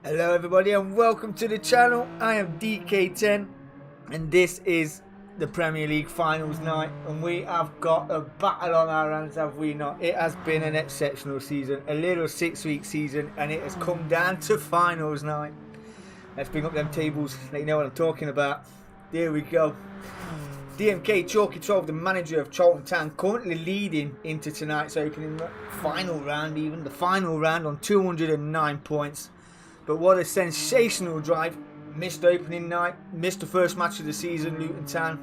Hello everybody and welcome to the channel. I am Dk10 and this is the Premier League finals night and we have got a battle on our hands, have we not? It has been an exceptional season, a little 6-week season, and it has come down to finals night. Let's bring up them tables, let you know what I'm talking about. There we go. DMK Chalky 12, the manager of Charlton Town, currently leading into tonight's opening final round, even the final round, on 209 points. But what a sensational drive. Missed opening night, missed the first match of the season, Luton Town.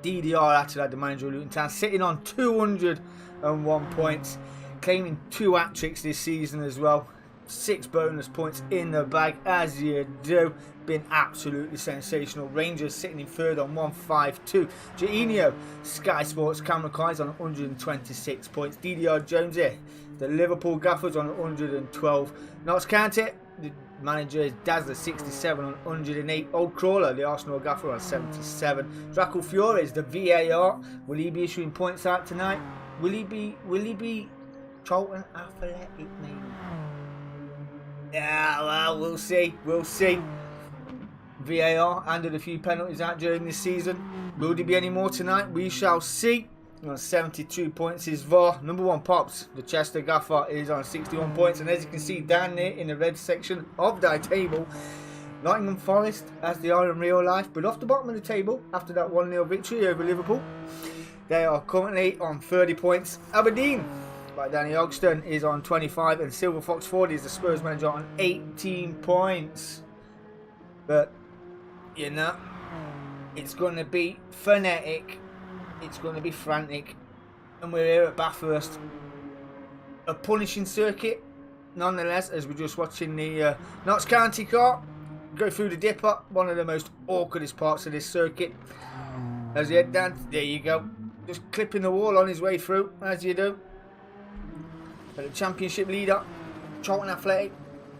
DDR Attilad, the manager of Luton Town, sitting on 201 points, claiming 2 hat-tricks this season as well. 6 bonus points in the bag, as you do. Been absolutely sensational. Rangers sitting in third on 152. Jainio, Sky Sports camera guys, on 126 points. DDR Jones here, the Liverpool Gaffers, on 112. Notts County, the manager is Dazzler 67 on 108. Old Crawler, the Arsenal Gaffer, on 77. Draco Fiores, the VAR. Will he be issuing points out tonight? Will he be Charlton Athletic maybe? Yeah, well, we'll see. VAR handed a few penalties out during this season. Will there be any more tonight? We shall see. On 72 points is VAR. Number 1 Pops, the Chester Gaffer, is on 61 points. And as you can see down there in the red section of that table, Nottingham Forest, as they are in real life, but off the bottom of the table after that 1-0 victory over Liverpool. They are currently on 30 points. Aberdeen, by Danny Ogston, is on 25, and Silver Fox 40 is the Spurs manager, on 18 points. But, you know, it's going to be frenetic. It's going to be frantic. And we're here at Bathurst. A punishing circuit, nonetheless, as we're just watching the Notts County car go through the dipper. One of the most awkwardest parts of this circuit. As he head down, there you go. Just clipping the wall on his way through, as you do. But the championship leader, Charlton Athletic,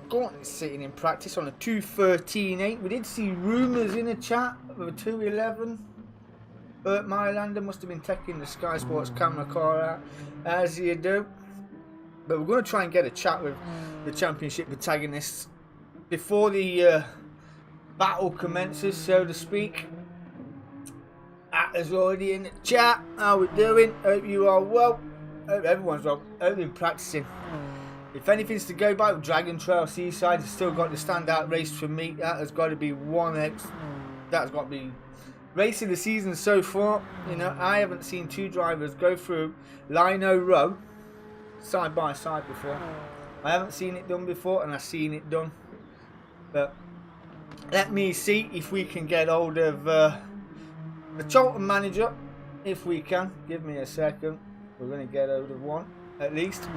currently sitting in practice on a 2:13.8. We did see rumours in the chat of a 2:11. Bert Mylander must have been taking the Sky Sports camera car out, as you do. But we're going to try and get a chat with the championship protagonists before the battle commences, so to speak. Atter's already in the chat. How we doing? Hope you are well. Hope everyone's well. Hope you've been practicing. If anything's to go by, with Dragon Trail Seaside has still got the standout race for me. That has got to be that's got to be race of the season so far. You know, I haven't seen 2 drivers go through Lino Row side by side before. I haven't seen it done before, and I've seen it done. But let me see if we can get hold of the Charlton manager. If we can, give me a second. We're going to get hold of one at least.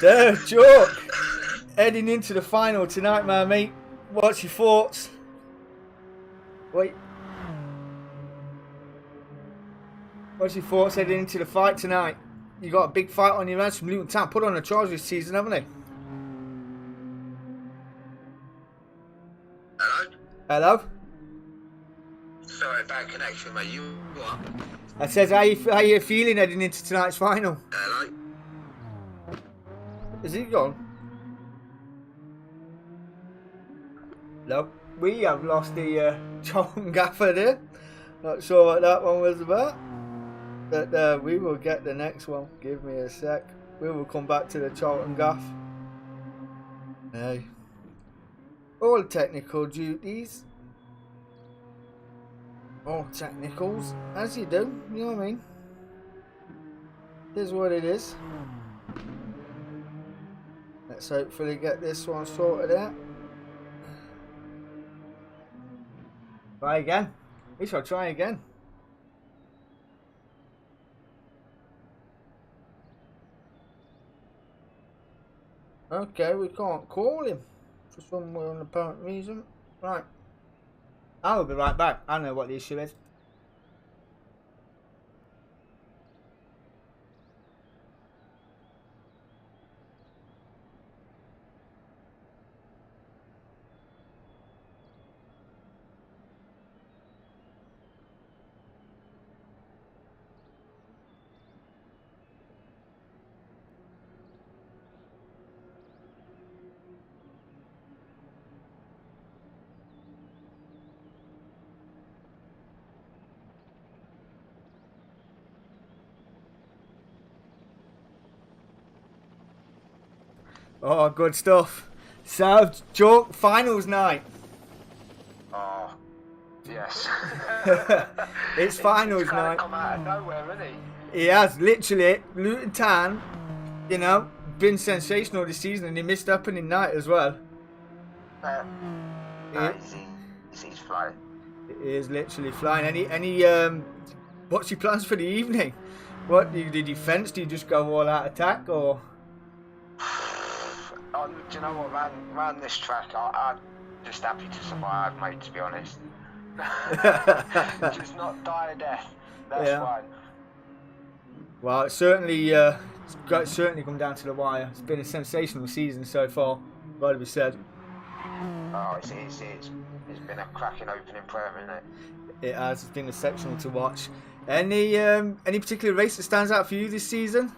There, Chalk, heading into the final tonight, my mate. What's your thoughts? Wait. What's your thoughts heading into the fight tonight? You got a big fight on your hands from Luton Town. Put on a charge this season, haven't they? Hello? Hello? Sorry, bad connection, mate. You what? I says, how you feeling heading into tonight's final? Hello? Is he gone? No. We have lost the Charlton Gaffer there. Not sure what that one was about. But we will get the next one. Give me a sec. We will come back to the Charlton Gaff. Hey. All technical duties. All technicals. As you do. You know what I mean? Here's what it is. Let's hopefully get this one sorted out. Try again. We shall try again. Okay, we can't call him for some apparent reason. Right. I will be right back. I know what the issue is. Oh, good stuff. So, joke finals night. Oh, yes. It's finals night. Come out of nowhere, isn't he? He has, literally. Luton Town, you know, been sensational this season, and he missed opening night as well. He's flying. It is literally flying. Any what's your plans for the evening? What, the defence? Do you just go all out attack, or? Do you know what, man? This track, I'm just happy to survive, mate. To be honest, just not die a death. That's fine. Well, it's certainly certainly come down to the wire. It's been a sensational season so far, got to be said. Oh, it's been a cracking opening prayer, isn't it? It has. It's been exceptional to watch. Any particular race that stands out for you this season?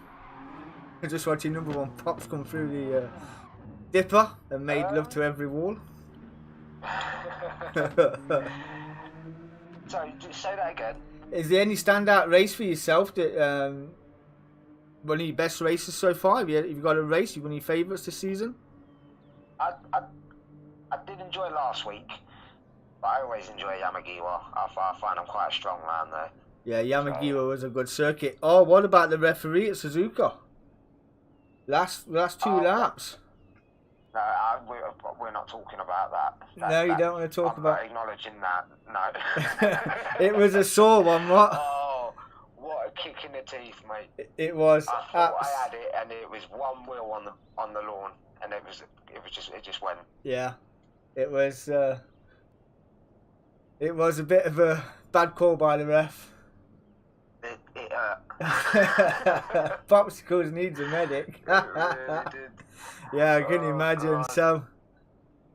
I'm just watching number 1 Pops come through the dipper and made love to every wall. Sorry, just say that again. Is there any standout race for yourself that one of your best races so far? Have you got a race? One of your favourites this season? I did enjoy last week, but I always enjoy Yamagiwa. I find I'm quite a strong man there. Yeah, Yamagiwa was a good circuit. Oh, what about the referee at Suzuka? Last 2 laps. No, we're not talking about that. No, you don't want to talk about. I'm not acknowledging that. No. It was a sore one, what? Oh, what a kick in the teeth, mate! It was. I thought I had it, and it was one wheel on the lawn, and it just went. Yeah, it was. It was a bit of a bad call by the ref. It hurt. Popsicles needs a medic. It really did. Yeah, I can imagine. God. So,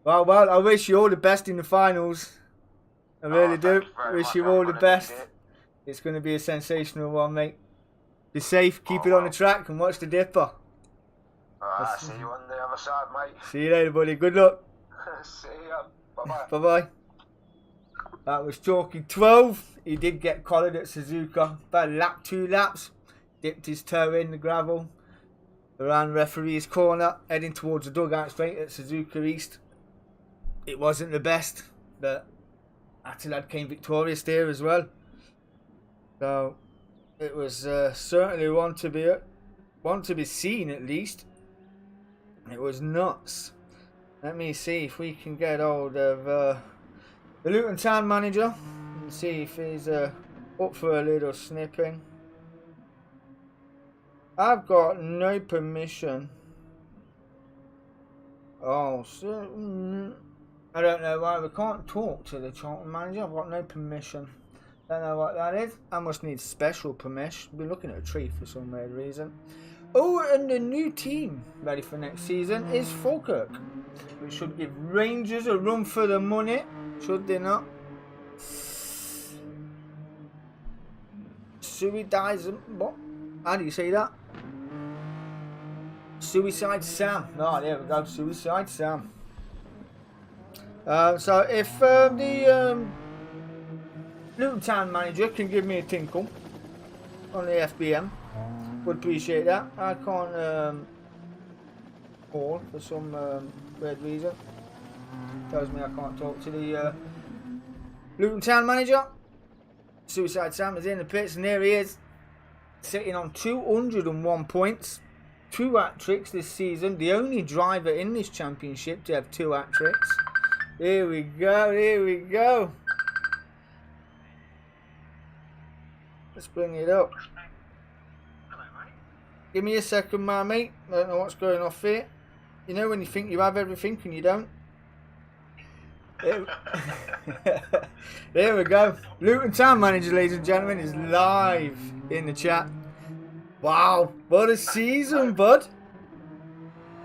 well, I wish you all the best in the finals. I really do. Wish you all the best. It's going to be a sensational one, mate. Be safe, keep it on the track, and watch the dipper. Alright, see you on the other side, mate. See you later, buddy. Good luck. See ya. Bye-bye. Bye-bye. That was Chalky 12. He did get collared at Suzuka. About 2 laps. Dipped his toe in the gravel. Around referee's corner. Heading towards the dugout straight at Suzuka East. It wasn't the best. But Attilad came victorious there as well. So it was certainly one to be seen at least. It was nuts. Let me see if we can get hold of the Luton Town manager and see if he's up for a little snipping. I've got no permission. Oh, so, I don't know why we can't talk to the Charlton manager. I've got no permission. Don't know what that is. I must need special permission. Been looking at a tree for some weird reason. Oh, and the new team ready for next season is Falkirk, which should give Rangers a run for the money. Should they not? What? How do you say that? Suicide Sam. Oh, there we go. Suicide Sam. So if the Luton Town manager can give me a tinkle on the FBM, would appreciate that. I can't call for some weird reason. Tells me I can't talk to the Luton Town manager. Suicide Sam is in the pits, and there he is, sitting on 201 points. 2 hat-tricks this season. The only driver in this championship to have 2 hat-tricks. Here we go, here we go. Let's bring it up. Hello, mate. Give me a second, my mate. I don't know what's going off here. You know when you think you have everything and you don't? There we go. Luton Town manager, ladies and gentlemen, is live in the chat. Wow, what a season, bud.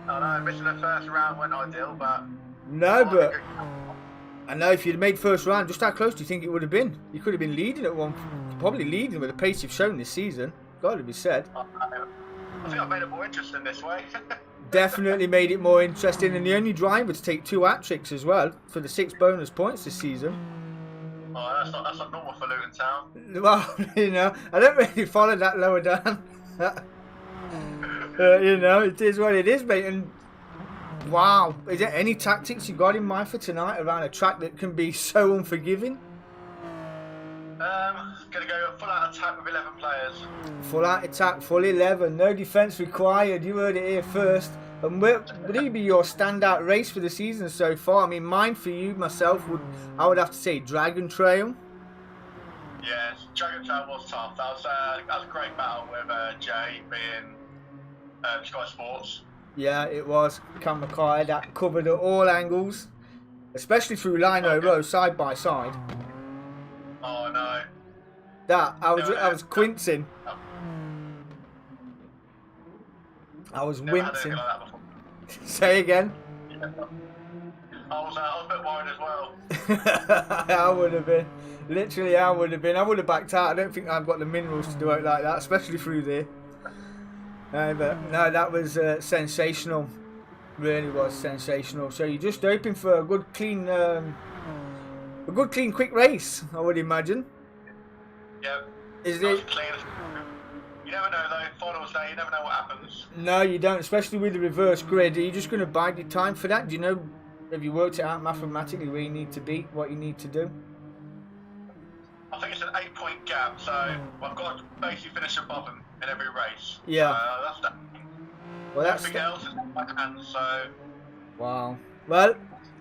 I know missing the first round wasn't ideal, but No, but I know if you'd made first round, just how close do you think it would have been? You could have been leading at one, probably leading with the pace you've shown this season. Got to be said. I think I've made it more interesting this way. Definitely made it more interesting, and the only driver to take 2 hat-tricks as well for the 6 bonus points this season. Oh, that's not normal for Luton Town. Well, you know, I don't really follow that lower down. You know, it is what it is, mate. And wow, is there any tactics you got in mind for tonight around a track that can be so unforgiving? Gonna go full out attack with 11 players. Full out attack, full 11, no defence required. You heard it here first. And would it be your standout race for the season so far? I mean, mine for you, myself, I would have to say Dragon Trail. Yes, Dragon Trail was tough. That was a great battle with Jay being Sky Sports. Yeah, it was. Camera car that covered at all angles, especially through Lino Row, side by side. Oh no. That I was quincing. I was wincing. Like that before. Say again. Yeah. I was a bit worried as well. I would have been. Literally, I would have been. I would have backed out. I don't think I've got the minerals to do it like that, especially through there. But no, that was sensational. Really was sensational. So you're just hoping for a good, clean, quick race, I would imagine. Yep. Is Nice it? and clean. You never know though. Finals day, you never know what happens. No, you don't. Especially with the reverse grid. Are you just going to bide your time for that? Do you know? Have you worked it out mathematically where you need to be, what you need to do? I think it's an 8-point gap, so I've got to basically finish above them in every race. Yeah. So that's that. Well, that's Everything else is in my hands, so. wow. Well,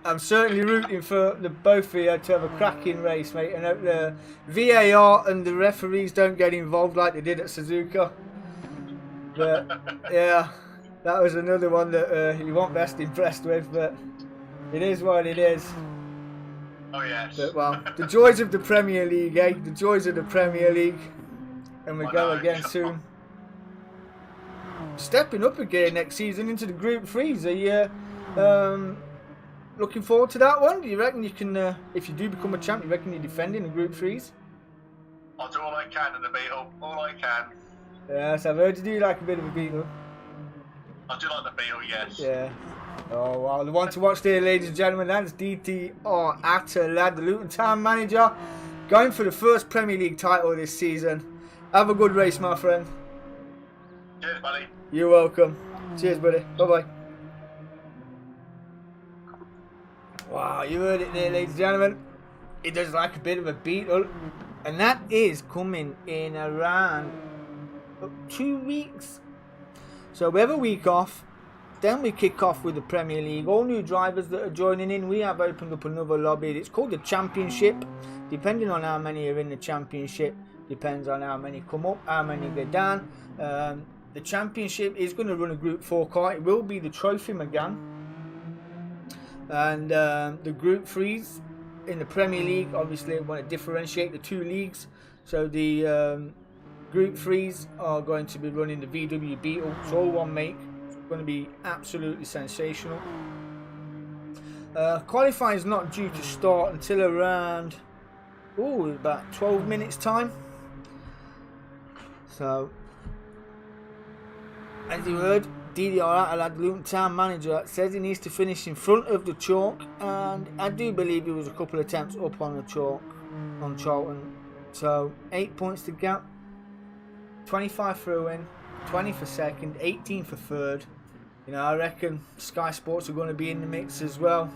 I'm certainly rooting for the both of you to have a cracking race, mate. And hope the VAR and the referees don't get involved like they did at Suzuka. But yeah, that was another one that you weren't best impressed with, but it is what it is. Oh yes. But well, the joys of the Premier League, eh? The joys of the Premier League. And we I go know. again soon. Stepping up again next season into the Group 3s. Are you looking forward to that one? Do you reckon you can, if you do become a champ, you reckon you're defending the Group 3s? I'll do all I can in the Beetle. All I can. Yes, I've heard you do like a bit of a beetle. I do like the Beetle, yes. Yeah. Oh, wow. The one to watch there, ladies and gentlemen, that's Dk10'S Lad, the Luton Town manager, going for the first Premier League title this season. Have a good race, my friend. Cheers, buddy. You're welcome. Cheers, buddy. Bye-bye. Wow, you heard it there, ladies and gentlemen. It does like a bit of a beetle. And that is coming in around 2 weeks. So we have a week off. Then we kick off with the Premier League. All new drivers that are joining in. We have opened up another lobby. It's called the Championship. Depending on how many are in the Championship, depends on how many come up, how many go down. The Championship is going to run a Group 4 car. It will be the Trophy McGann. And the Group 3s in the Premier League, obviously, want to differentiate the 2 leagues. So the Group 3s are going to be running the VW Beetle. It's all one make. It's going to be absolutely sensational. Qualifying is not due to start until around about 12 minutes time. So, as you heard, DDR Luton Town manager says he needs to finish in front of the chalk, and I do believe he was a couple of attempts up on the chalk on Charlton. So 8 points to gap, 25 for a win, 20 for second, 18 for third. You know, I reckon Sky Sports are going to be in the mix as well.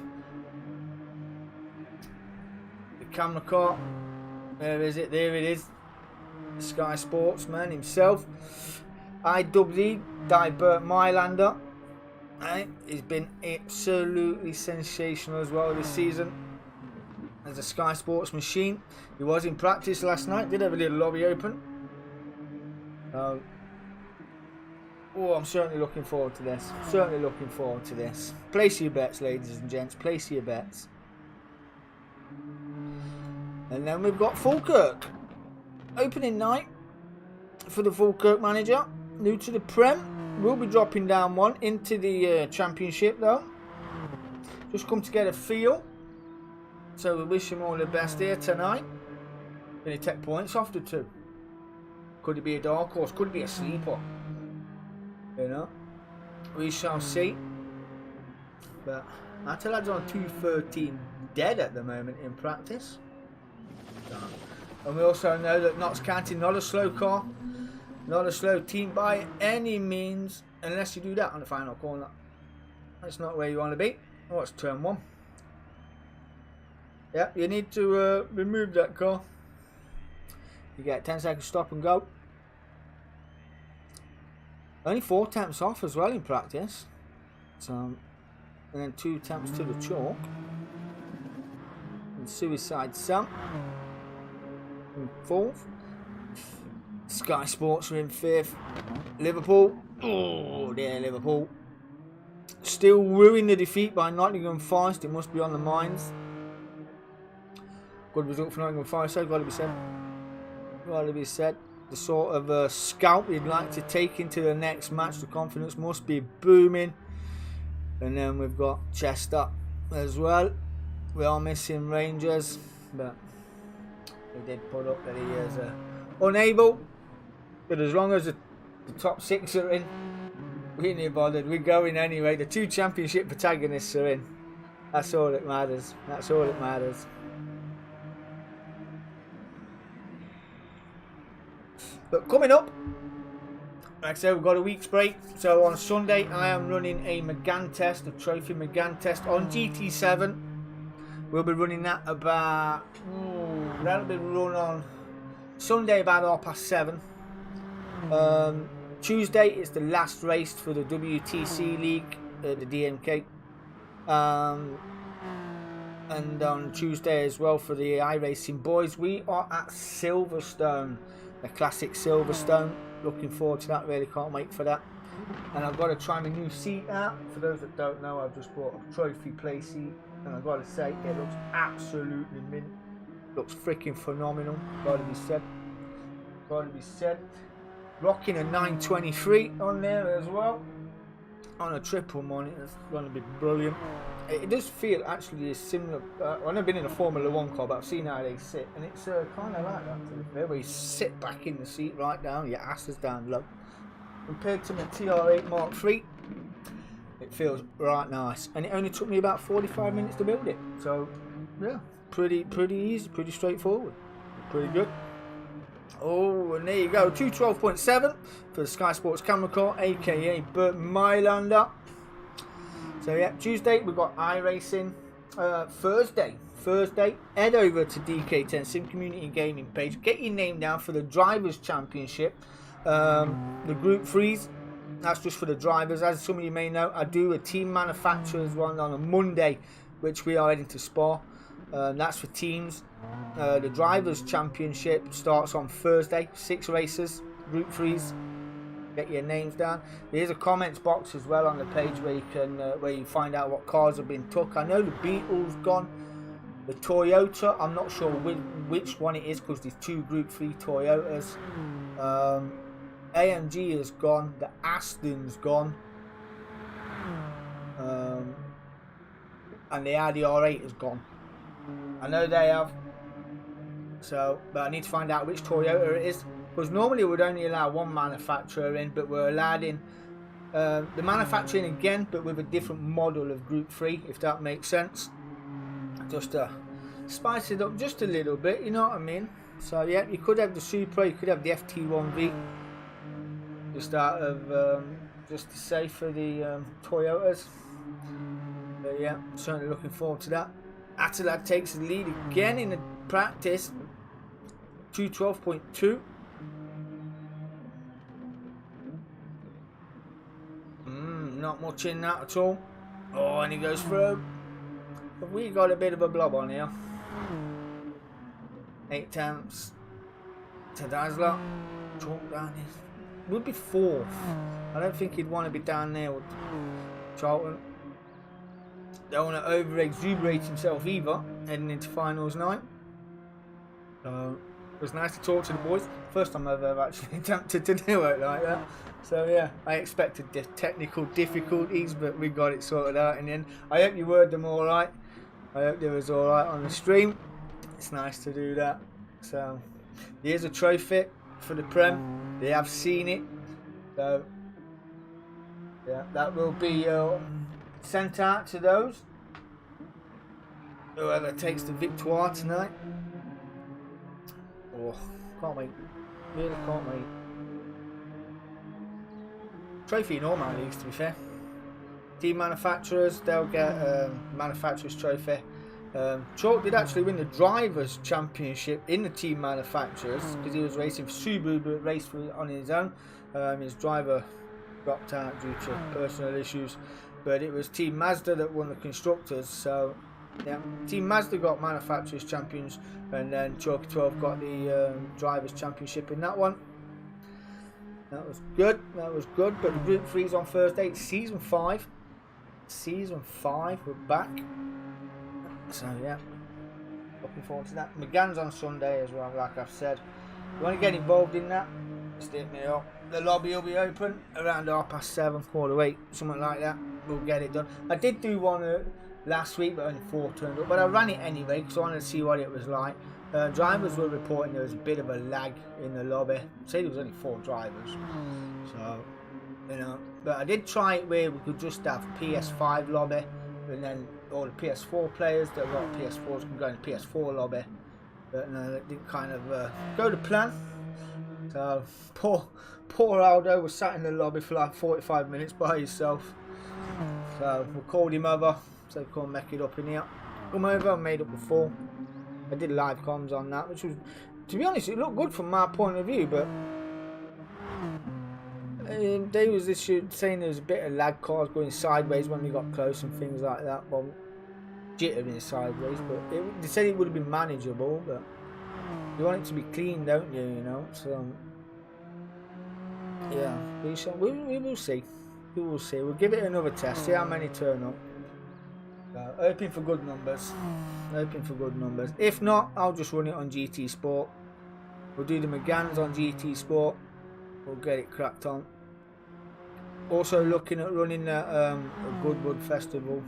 The camera car, where is it? There it is. Sky Sportsman himself. IWD, Bert Mylander. He's been absolutely sensational as well this season as a Sky Sports machine. He was in practice last night, did have a little lobby open. I'm certainly looking forward to this. Certainly looking forward to this. Place your bets, ladies and gents. Place your bets. And then we've got Falkirk. Opening night for the Falkirk manager. New to the Prem. We'll be dropping down one into the Championship though. Just come to get a feel. So we wish him all the best here tonight. Going to take points off the two. Could it be a dark horse? Could it be a sleeper? You know, we shall see. But Atalad's on 213 dead at the moment in practice. And we also know that Notts County not a slow car, not a slow team by any means, unless you do that on the final corner. That's not where you want to be. Oh, it's turn 1. Yeah, you need to remove that car. You get 10 seconds stop and go. Only 4 attempts off as well in practice. So, and then 2 attempts to the chalk. And Suicide Sam in 4th. Sky Sports are in 5th. Liverpool. Oh, dear Liverpool. Still ruining the defeat by Nottingham Forest. It must be on the minds. Good result for Nottingham Forest, so got to be said. Got to be said. The sort of scout we'd like to take into the next match. The confidence must be booming. And then we've got Chester as well. We are missing Rangers, but he did put up that he is unable. But as long as the top 6 are in, we ain't bothered. We're going anyway. The 2 Championship protagonists are in. That's all that matters. That's all that matters. But coming up, like I said, we've got a week's break. So on Sunday, I am running a McGann test, a trophy McGann test on GT7. We'll be running that about, that'll be run on Sunday about 7:30. Tuesday is the last race for the WTC League, the DMK. And on Tuesday as well for the iRacing boys, we are at Silverstone. The classic Silverstone. Looking forward to that. Really can't wait for that. And I've got to try my new seat out. For those that don't know, I've just bought a trophy play seat, and I've got to say it looks absolutely mint. Looks freaking phenomenal. Got to be said. Got to be said. Rocking a 923 on there as well. On a triple monitor. It's going to be brilliant. It does feel actually similar. I've never been in a Formula 1 car, but I've seen how they sit, and it's kind of like that. Where you sit back in the seat right down, your ass is down low. Compared to my TR8 Mark III, it feels right nice, and it only took me about 45 minutes to build it. So yeah, pretty easy, pretty straightforward, pretty good. Oh, and there you go, 212.7 for the Sky Sports camera car, aka Burt Mylander. So yeah, Tuesday we've got iRacing. Thursday, head over to Dk10'S Sim Community Gaming page. Get your name down for the Drivers' Championship. The Group 3s, that's just for the drivers. As some of you may know, I do a team manufacturers one on a Monday, which we are heading to Spa. That's for teams. The Drivers' Championship starts on Thursday. 6 races, Group 3s. Get your names down. There's a comments box as well on the page where you can where you find out what cars have been took. I know the Beetle's gone. The Toyota, I'm not sure which one it is because there's 2 Group 3 Toyotas. AMG is gone. The Aston's gone. And the Audi R8 is gone. I know they have. So, but I need to find out which Toyota it is. Because normally we would only allow 1 manufacturer in, but we're allowed in the manufacturing again, but with a different model of Group 3, if that makes sense. Just to spice it up just a little bit, you know what I mean? So yeah, you could have the Supra, you could have the FT1V, just out of just to say for the Toyotas. But yeah, certainly looking forward to that. Atalad takes the lead again in the practice, 212.2. Not much in that at all. Oh, and he goes through. Have we got a bit of a blob on here? 8 attempts to Dazzler. Chalk down here. Would be 4th. I don't think he'd want to be down there with Charlton. Don't want to over exuberate himself either, heading into finals night. It was nice to talk to the boys. First time I've ever actually attempted to do it like that. So yeah, I expected the technical difficulties, but we got it sorted out in the end. I hope you heard them all right. I hope they was all right on the stream. It's nice to do that. So here's a trophy for the Prem. They have seen it. So yeah, that will be sent out to those. Whoever takes the victoire tonight. Oh, can't wait. Really can't wait. Trophy in all my leagues, to be fair. Team manufacturers, they'll get manufacturers trophy. Chalk did actually win the drivers championship in the team manufacturers because he was racing for Subaru, but raced on his own. His driver dropped out due to personal issues, but it was Team Mazda that won the constructors. So yeah, Team Mazda got manufacturers champions, and then Chalk 12 got the drivers championship in that one. That was good. That was good. But the Group 3's on Thursday. It's Season 5. Season 5. We're back. So yeah, looking forward to that. McGann's on Sunday as well, like I've said. If you want to get involved in that, just hit me up. The lobby will be open around 7:30, 7:45, something like that. We'll get it done. I did do one last week, but only 4 turned up. But I ran it anyway because I wanted to see what it was like. Drivers were reporting there was a bit of a lag in the lobby. Say there was only 4 drivers, so you know. But I did try it where we could just have PS5 lobby, and then all the PS4 players that got PS4s can go in the PS4 lobby. But no, it didn't kind of go to plan. So poor Aldo was sat in the lobby for like 45 minutes by himself. So we called him over, so come make it up in here. Come over and made up the 4. I did live comms on that, which was, to be honest, it looked good from my point of view, but there was this saying there was a bit of lag, cars going sideways when we got close and things like that. Well, jittering sideways, but they said it would have been manageable, but you want it to be clean, don't you, you know? So yeah, we will see. We will see. We'll give it another test, see how many turn up. Hoping for good numbers. Hoping for good numbers. If not, I'll just run it on GT Sport. We'll do the McGanns on GT Sport. We'll get it cracked on. Also looking at running a Goodwood Festival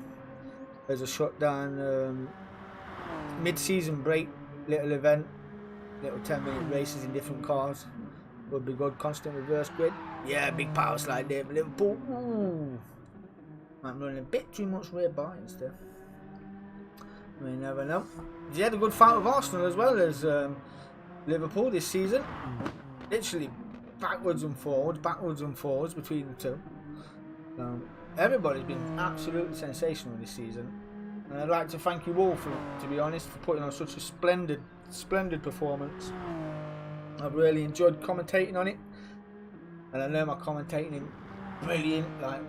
as a shutdown mid-season break little event. Little 10-minute races in different cars. Would be good. Constant reverse grid. Yeah, big power slide there for Liverpool. Ooh. I'm running a bit too much rear bias there. We never know. He had a good fight with Arsenal as well as Liverpool this season. Literally backwards and forwards between the two. Everybody's been absolutely sensational this season. And I'd like to thank you all for, to be honest, for putting on such a splendid performance. I've really enjoyed commentating on it. And I know my commentating is brilliant, like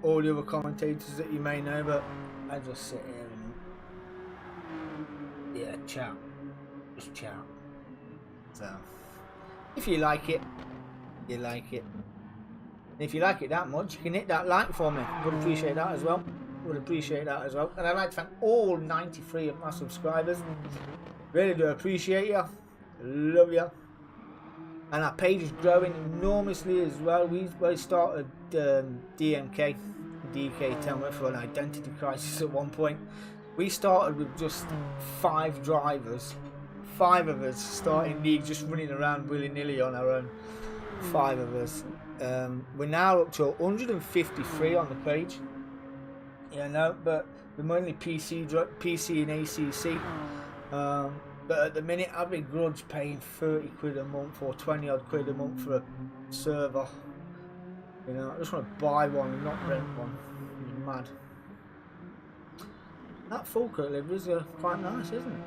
all the other commentators that you may know, but I just sit here and yeah, chat, just chat. So if you like it, you like it. And if you like it that much, you can hit that like for me. Would appreciate that as well. Would appreciate that as well. And I'd like to thank all 93 of my subscribers. Really do appreciate you. Love you. And our page is growing enormously as well. We started Dk10'S went for an identity crisis at one point. We started with just 5 drivers. 5 of us starting league, just running around willy-nilly on our own. 5 of us. We're now up to 153 on the page. You know, but we're mainly PC and ACC. But at the minute, I've been grudge paying 30 quid a month or 20 odd quid a month for a server. You know, I just want to buy one and not rent one. It's mad. That full cut liveries are quite nice, isn't it?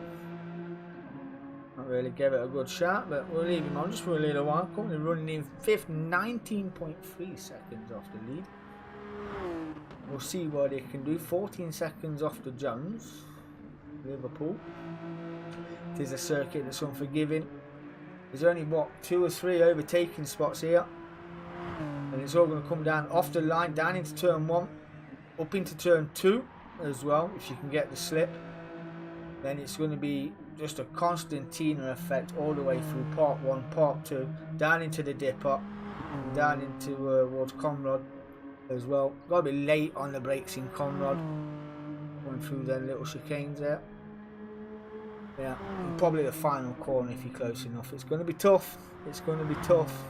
Not really gave it a good shot, but we'll leave him on just for a little while. Currently running in 5th, 19.3 seconds off the lead. We'll see what he can do. 14 seconds off the Jones, Liverpool. It is a circuit that's unforgiving. There's only what 2 or 3 overtaking spots here, and it's all going to come down off the line, down into turn 1, up into turn 2 as well, if you can get the slip. then it's going to be just a Constantina effect all the way through part 1, part 2, down into the dipper, down into towards Conrad as well. Got to be late on the brakes in Conrad, going through their little chicanes there. Yeah, and probably the final corner if you're close enough. It's going to be tough. It's going to be tough.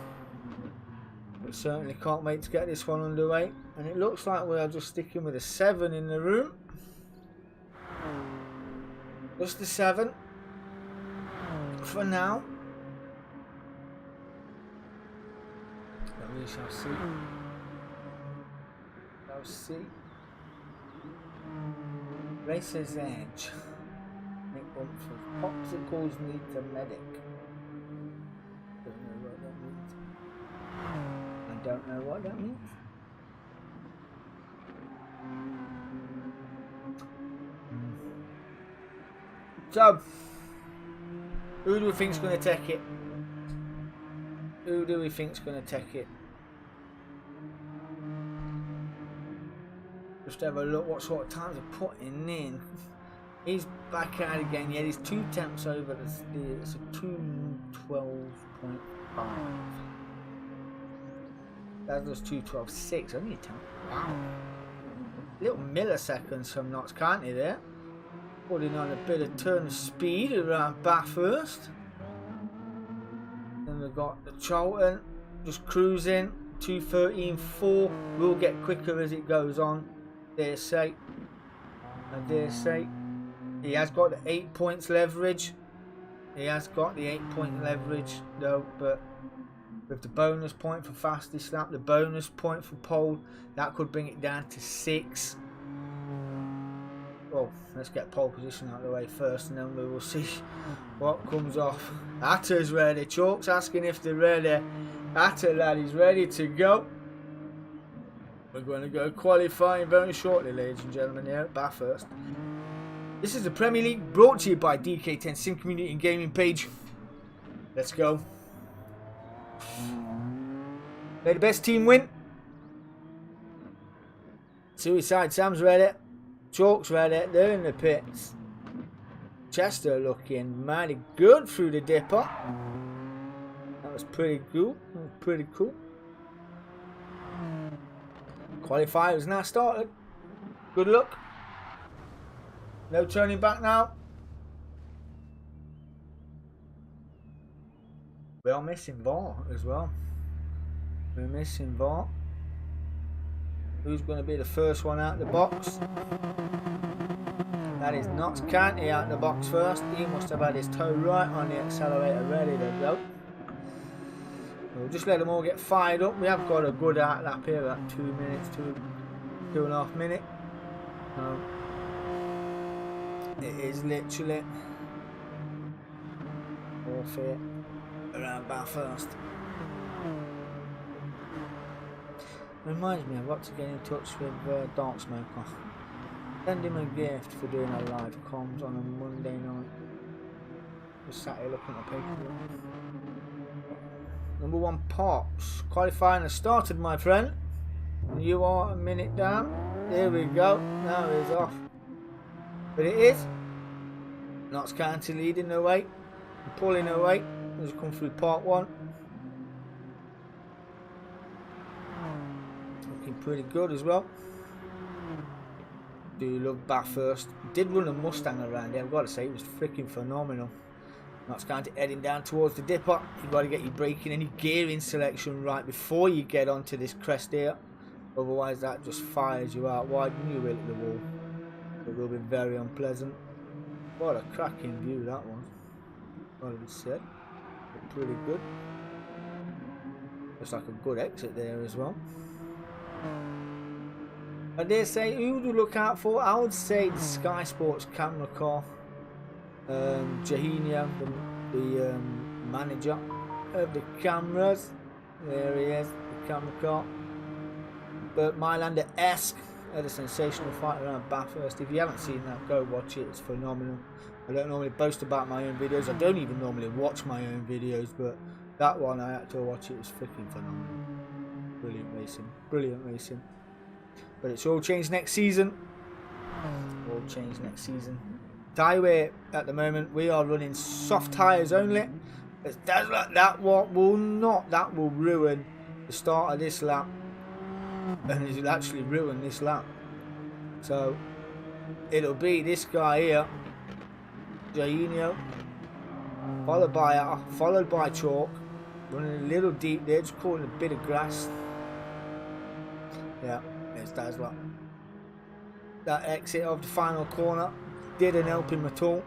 But certainly can't wait to get this one underway. And it looks like we are just sticking with a 7 in the room. Just the 7 for now. But we shall see. Shall see. Racer's Edge. Nick Bumford. Popsicles needs a medic. Don't know what that means. I don't know what that means. So, who do we think's going to take it? Who do we think's going to take it? Just have a look what sort of times are putting in. He's back out again. Yeah, he's 2 temps over. It's a 2:12.5. That was 2:12.6. Only a temp. Wow. Little milliseconds from Notts County there. Putting on a bit of turn of speed around Bathurst. Then we've got the Charlton just cruising. 2:13.4. Will get quicker as it goes on. Dare say. I dare say. He has got the 8 points leverage. He has got the 8-point leverage though, but with the bonus point for fastest lap, the bonus point for pole, that could bring it down to 6. Well, let's get pole position out of the way first and then we will see what comes off. Atter's ready. Chalk's asking if they're ready. Atter, lad, is ready to go. We're going to go qualifying very shortly, ladies and gentlemen, here at Bathurst. This is the Premier League brought to you by Dk10'S Sim Community and Gaming page. Let's go. May the best team win. Suicide Sam's ready. Chalk's ready. They're in the pits. Chester looking mighty good through the dipper. That was pretty cool. That was pretty cool. Qualifiers now started. Good luck. No turning back now. We are missing VAR as well. We're missing VAR. Who's going to be the first one out the box? That is Notts County out the box first. He must have had his toe right on the accelerator, ready to go. We'll just let them all get fired up. We have got a good out lap here at 2 minutes, 2.5 minutes. It is literally warfare around Bathurst. Reminds me, I've got to get in touch with Dark Smoker. Send him a gift for doing a live comms on a Monday night. Just sat here looking at the paperwork. Number 1 Pops. Qualifying has started, my friend. You are a minute down. There we go. Now he's off. But it is Notts County leading the way, pulling away as we come through part 1. Looking pretty good as well. Do love Bathurst. Did run a Mustang around here, I've got to say, it was freaking phenomenal. Notts County heading down towards the dipper. You've got to get your braking and your gearing selection right before you get onto this crest here. Otherwise that just fires you out wide and you will hit the wall. It will be very unpleasant. What a cracking view that was. What it said. Pretty good. Looks like a good exit there as well. I dare say who to look out for. I would say the Sky Sports camera car. Jahenia, the manager of the cameras. There he is, the camera car. But Mylander-esque. Had a sensational fight around Bathurst. If you haven't seen that, go watch it. It's phenomenal. I don't normally boast about my own videos. I don't even normally watch my own videos, but that one I had to watch. It was freaking phenomenal. Brilliant racing. Brilliant racing. But it's all changed next season. All changed next season. tyre weight at the moment. We are running soft tyres only. That will ruin the start of this lap, and it will actually ruin this lap. So it'll be this guy here, Jainio, followed by Chalk, running a little deep there, just caught in a bit of grass. Yeah, there's Dazzler. That exit of the final corner didn't help him at all.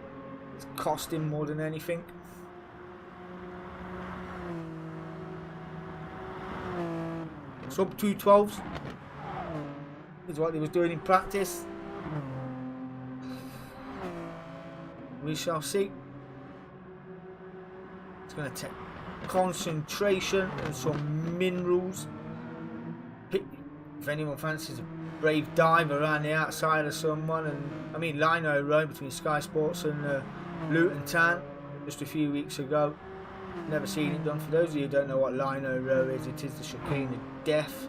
It's cost him more than anything. Sub 212s is what he was doing in practice. We shall see. It's going to take concentration and some minerals. If anyone fancies a brave dive around the outside of someone, and I mean Lino rode between Sky Sports and Luton Town just a few weeks ago. Never seen it done. For those of you who don't know what Lino row is, it is the chicane of death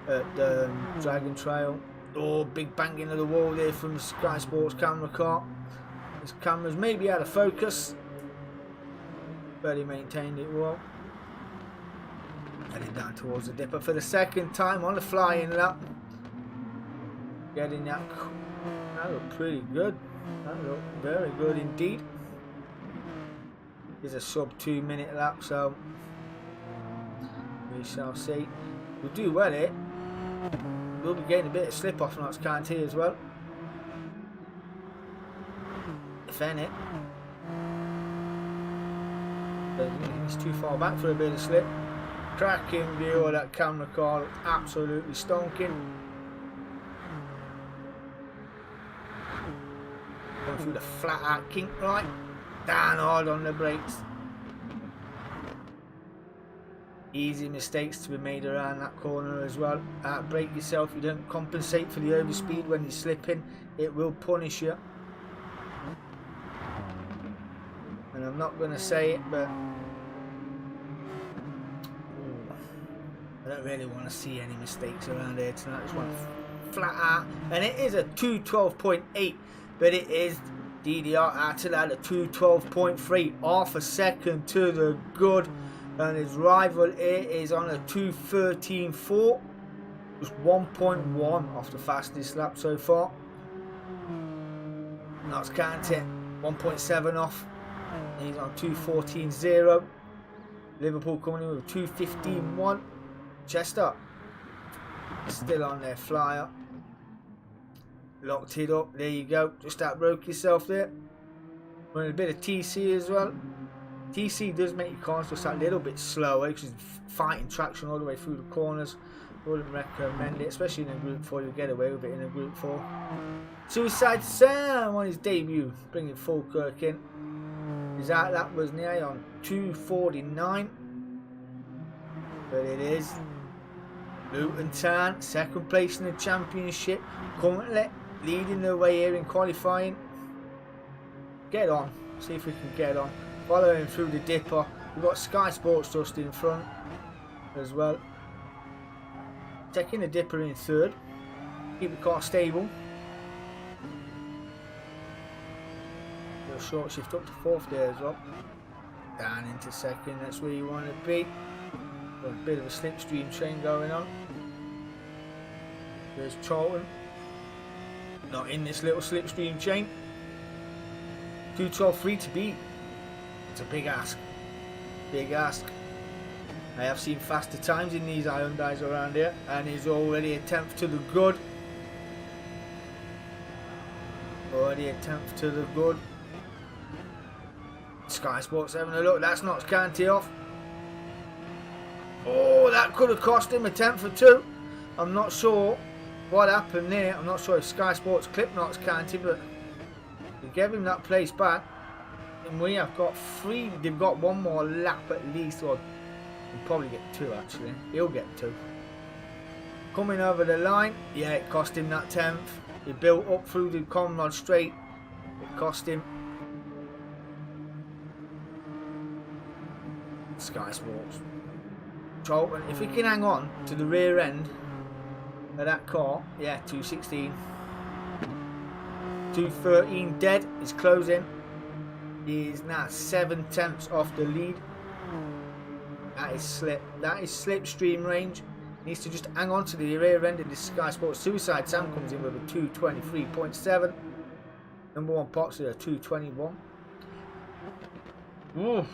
at the Dragon Trail. Oh, big banging of the wall there from the Sky Sports camera car. His camera's maybe out of focus, but he maintained it well. Heading down towards the dipper for the second time on the flying lap. Getting that looked pretty good. That looked very good indeed. It's a sub 2 minute lap, so we shall see. We'll do well here. We'll be getting a bit of slip off Knots County as well, if any. But he's too far back for a bit of slip. Cracking view of that camera car, looked absolutely stonking. Going through the flat out kink right. Down hard on the brakes. Easy mistakes to be made around that corner as well. Brake yourself. You don't compensate for the overspeed when you're slipping, it will punish you. And I'm not going to say it, but I don't really want to see any mistakes around here tonight. I just want to flat out. And it is a 212.8, but it is DDR Attil at a 212.3, half a second to the good. And his rival here is on a 213.4, just 1.1 off the fastest lap so far. Knots County 1.7 off. He's on 214.0. Liverpool coming in with 215.1. Chester still on their flyer. Locked it up. There you go. Just outbroke yourself there. Running a bit of TC as well. TC does make your corners just a little bit slower because it's fighting traction all the way through the corners. Wouldn't recommend it, especially in a Group 4. You'll get away with it in a Group 4. Suicide Sam on his debut, bringing Falkirk in. His outlap was nearly on 249. But it is Luton Town, second place in the championship, currently leading the way here in qualifying. Get on, see if we can get on. Following through the dipper, we've got Sky Sports just in front as well. Taking the dipper in third, keep the car stable. Little short shift up to fourth there as well. Down into second, that's where you want to be. Got a bit of a slipstream train going on. There's Charlton, not in this little slipstream chain. 212.3 to beat. It's a big ask. Big ask. I have seen faster times in these Hyundais around here, and he's already a 10th to the good. Already a 10th to the good. Sky Sports having a look. That's Knots County off. Oh, that could have cost him a 10th or 2. I'm not sure what happened there. I'm not sure if Sky Sports clipped Knots County, but they gave him that place back. And we have got 3. They've got one more lap at least, or we'll probably get 2 actually. He'll get 2. Coming over the line, yeah, it cost him that 10th. He built up through the Conrad straight. It cost him. Sky Sports. Charlton, if we can hang on to the rear end of that car, yeah, 216. 2:13 dead. He's closing. He's now 7/10 off the lead. That is slip. That is slipstream range. Needs to just hang on to the rear end of this Sky Sports. Suicide Sam comes in with a 2:23.7. Number 1 Pops with a 2:21. Ooh.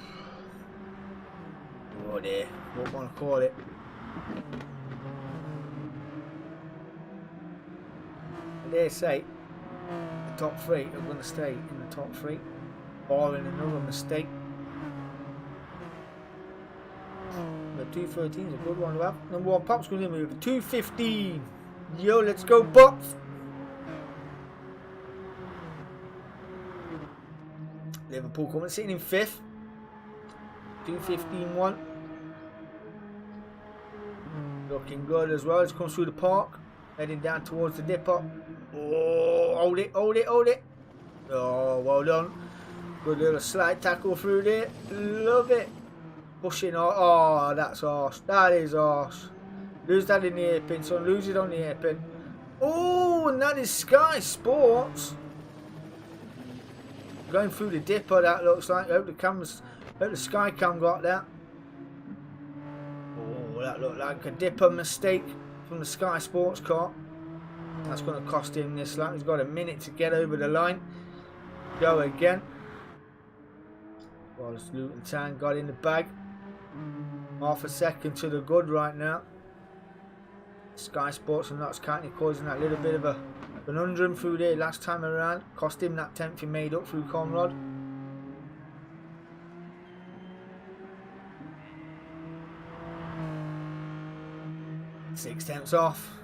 Oh dear. What do I want to call it? They say the top 3 are going to stay in the top 3, barring another mistake. But 2:13 is a good one to have. Number 1 Pop's going to move 2:15. Yo, let's go, Pops. Liverpool coming, sitting in 5th. 2:15.1. Looking good as well. It's come through the park. Heading down towards the dipper. Oh, hold it, hold it, hold it. Oh, well done. Good little slide tackle through there. Love it. Pushing on. Oh, that's harsh. That is harsh. Lose that in the hairpin, son. Lose it on the hairpin. Oh, and that is Sky Sports. Going through the dipper, that looks like. I hope the Sky Cam got that. Oh, that looked like a dipper mistake from the Sky Sports car. That's going to cost him this lap. He's got a minute to get over the line. Go again. Wallace Luton Town got in the bag. Half a second to the good right now. Sky Sports and Notts County causing that little bit of a conundrum through there last time around. Cost him that 10th he made up through Conrad. Six tenths off.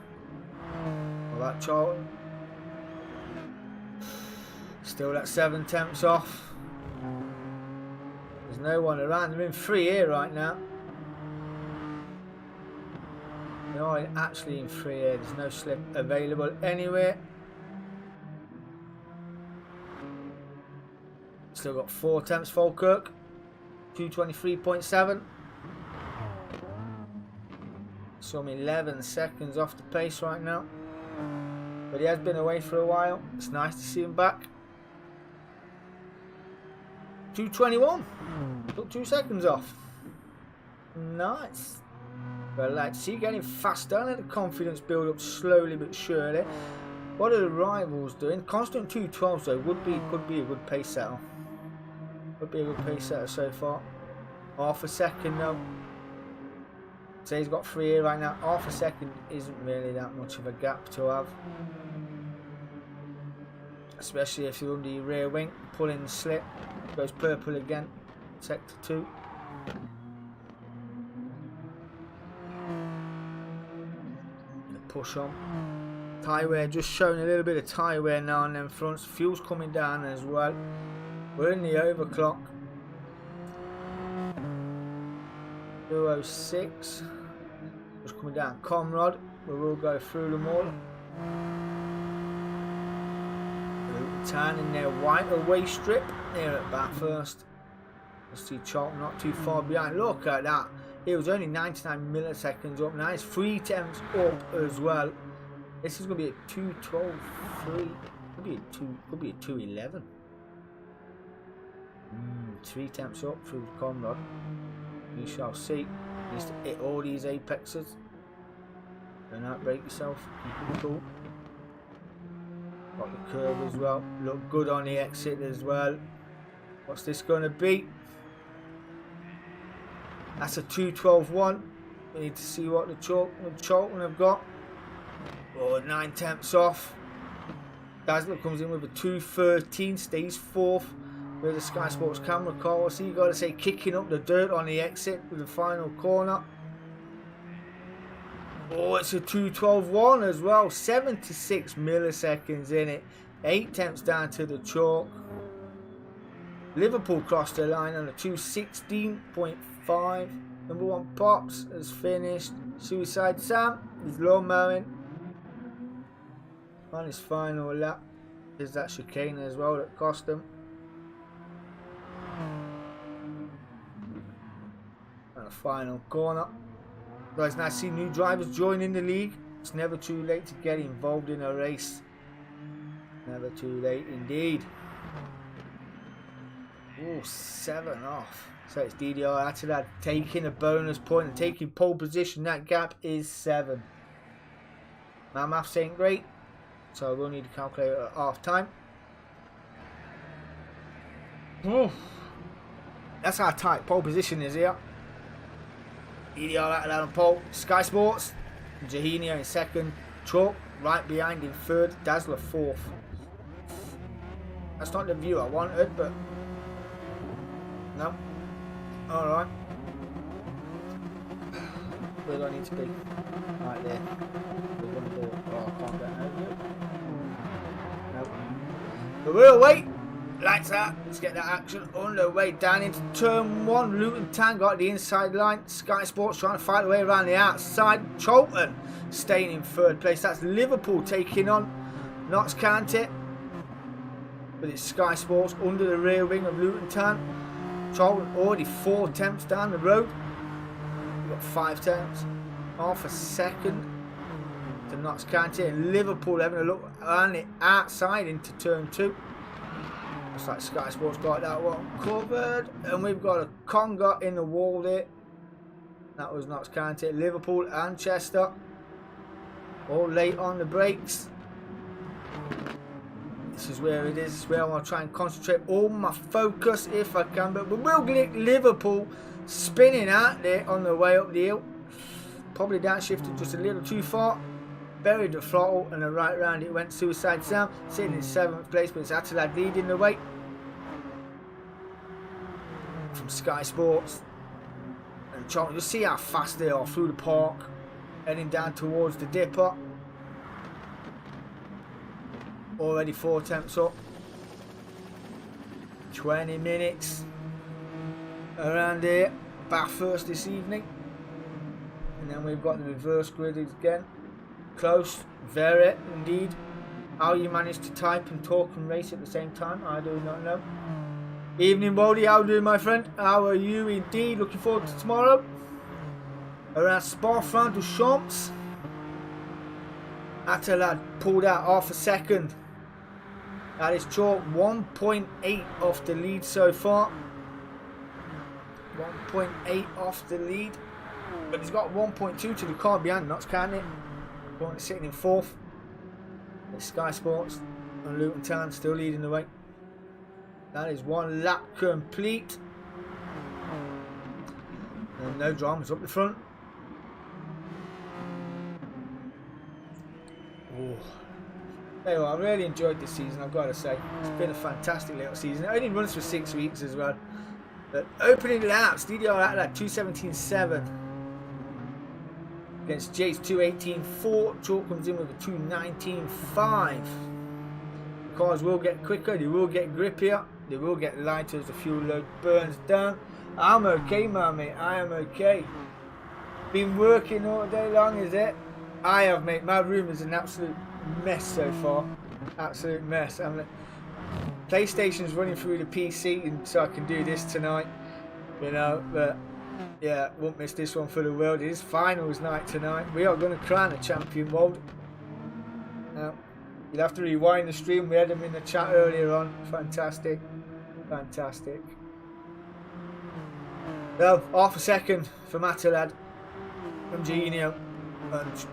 Well, that Charlton. Still at 7/10 off. There's no one around. They're in 3 here right now. They are actually in 3 here. There's no slip available anywhere. Still got 4/10 Falkirk. 2:23.7. Some 11 seconds off the pace right now. But he has been away for a while. It's nice to see him back. 2:21. Took 2 seconds off. Nice. Well, let's see, getting faster. Let the confidence build up slowly but surely. What are the rivals doing? Constant 2:12s though could be a good pace setter. Could be a good pace setter so far. Half a second though. So he's got 3 here right now. Half a second isn't really that much of a gap to have. Especially if you're under your rear wing, pulling the slip. Goes purple again. Sector 2. Push on. Tyre wear just showing a little bit of tyre wear now and then fronts. Fuel's coming down as well. We're in the overclock. 2:06. Just coming down Comrade. We will go through them all. Luton in their white away strip here at Bathurst. Let's see Charlton not too far behind. Look at that. It was only 99 milliseconds up. Now it's 3/10 up as well. This is going to be a 2:12.3. Could be a 2:11. 3/10 up through Conrad. We shall see. Needs to hit all these apexes. Don't outbreak yourself. Keep it cool. Got the curve as well. Look good on the exit as well. What's this going to be? That's a 2:12.1. We need to see what the Charlton have got. Oh, 9/10 off. Dazzler comes in with a 2:13, stays 4th with the Sky Sports camera car. What's he got to say? Kicking up the dirt on the exit with the final corner. Oh, it's a 2:12.1 as well. 76 milliseconds in it. 8/10 down to the chalk. Liverpool crossed the line on a 2:16.5. Number 1 Pops has finished. Suicide Sam is low mowing on his final lap. There's that chicane as well that cost him. And a final corner. Guys, now see new drivers joining the league. It's never too late to get involved in a race. Never too late indeed. Ooh, 7 off. So it's DDR Attilad taking a bonus point and taking pole position. That gap is 7. My maths ain't great, so I will need a calculator at half time. Ooh. That's how tight pole position is here. DDR Attilad on pole. Sky Sports. Jahenia in second. Chalk right behind in third. Dazzler fourth. That's not the view I wanted, but no. Alright. Where do I need to be? Right there. We're gonna go. Oh, I can't get out of it. Nope. But we'll wait. Lights out. Let's get that action underway. Down into turn 1. Luton Town got the inside line. Sky Sports trying to fight their way around the outside. Cholton staying in third place. That's Liverpool taking on Notts County. But it's Sky Sports under the rear wing of Luton Town. Cholton already 4 attempts down the road. We've got 5 attempts. Half a second to Notts County. And Liverpool having a look around the outside into turn 2. Looks like Sky Sports got that one covered. And we've got a conga in the wall there. That was Notts County. Liverpool and Chester. All late on the brakes. This is where it is. This is where I want to try and concentrate all my focus if I can. But we will get Liverpool spinning out there on the way up the hill. Probably downshifted just a little too far. Buried the throttle and the right round it went. Suicide Sam sitting in 7th place, but it's Attilad leading the way from Sky Sports. And Charlton, you'll see how fast they are through the park, heading down towards the dipper. Already 4 attempts up. 20 minutes around here. Bathurst this evening. And then we've got the reverse grid again. Close, very indeed. How you manage to type and talk and race at the same time, I do not know. Evening, Wody. How are you doing, my friend? How are you indeed? Looking forward to tomorrow. Around Spa-Francorchamps. Attilad pulled out half a second. That is chalk. 1.8 off the lead so far. 1.8 off the lead. But he's got 1.2 to the car behind Notts County. Currently sitting in 4th. It's Sky Sports and Luton Town still leading the way. That is 1 lap complete. And no dramas up the front. Oh. Anyway, I really enjoyed this season, I've got to say. It's been a fantastic little season. It only runs for 6 weeks as well. But opening laps, DDR out at 2:17.7. Against Jace 2:18.4. Chalk comes in with a 2:19.5. The cars will get quicker, they will get grippier, they will get lighter as the fuel load burns down. I'm okay, my mate, I am okay. Been working all day long, is it? I have, mate. My room is an absolute mess so far. Absolute mess. PlayStation's running through the PC, and so I can do this tonight. You know, but yeah, won't miss this one for the world. It is finals night tonight. We are going to crown a champion world. Now, you'll have to rewind the stream. We had them in the chat earlier on. Fantastic. Fantastic. Well, half a second from Attilad, from Genio, and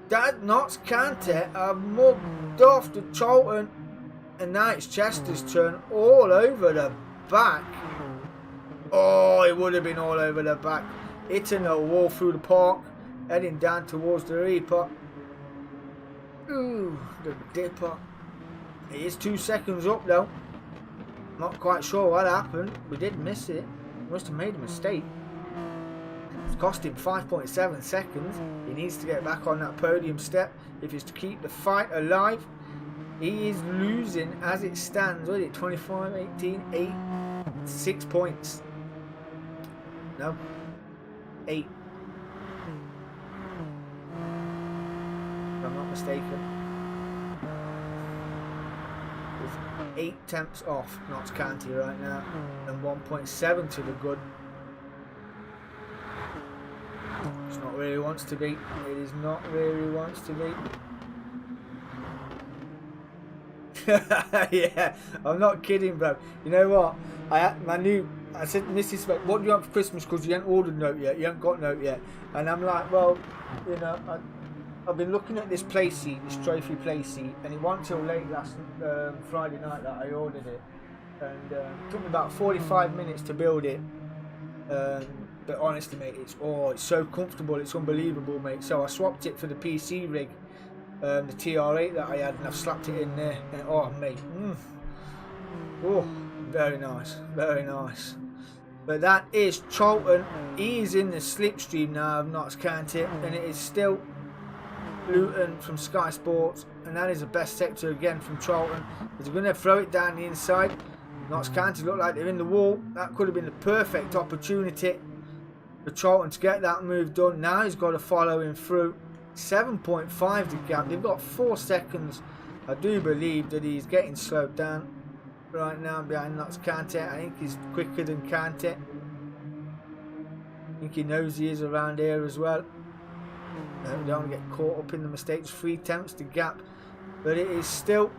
that Notts County have mugged off the Cholton, and now it's Chester's turn all over the back. Oh, it would have been all over the back. Hitting a wall through the park, heading down towards the Reaper. Ooh, the dipper. It is 2 seconds up though. Not quite sure what happened. We did miss it. Must have made a mistake. It's cost him 5.7 seconds. He needs to get back on that podium step if he's to keep the fight alive. He is losing as it stands. What is it? 25, 18, 8, 6 points. No, 8. If I'm not mistaken. With 8 attempts off Notts County right now, and 1.7 to the good. It's not where he wants to be. It is not where he wants to be. Yeah, I'm not kidding, bro. You know what? I said, Mrs. Smith, what do you want for Christmas? Because you ain't ordered note yet. You ain't got note yet. And I'm like, well, you know, I've been looking at this play seat, this trophy play seat, and it wasn't till late last Friday night that I ordered it. And it took me about 45 minutes to build it. But honestly, mate, it's so comfortable. It's unbelievable, mate. So I swapped it for the PC rig. The TR8 that I had, and I've slapped it in there, and oh mate, oh, very nice, very nice. But that is Charlton. He is in the slipstream now of Notts County, and it is still Luton from Sky Sports, and that is the best sector again from Charlton. He's going to throw it down the inside. Notts County look like they're in the wall. That could have been the perfect opportunity for Charlton to get that move done. Now he's got to follow him through. 7.5 the gap. They've got 4 seconds. I do believe that he's getting slowed down right now behind Notts County. I think he's quicker than County. I think he knows he is around here as well. We don't want to get caught up in the mistakes. 3/10 the gap, but it is still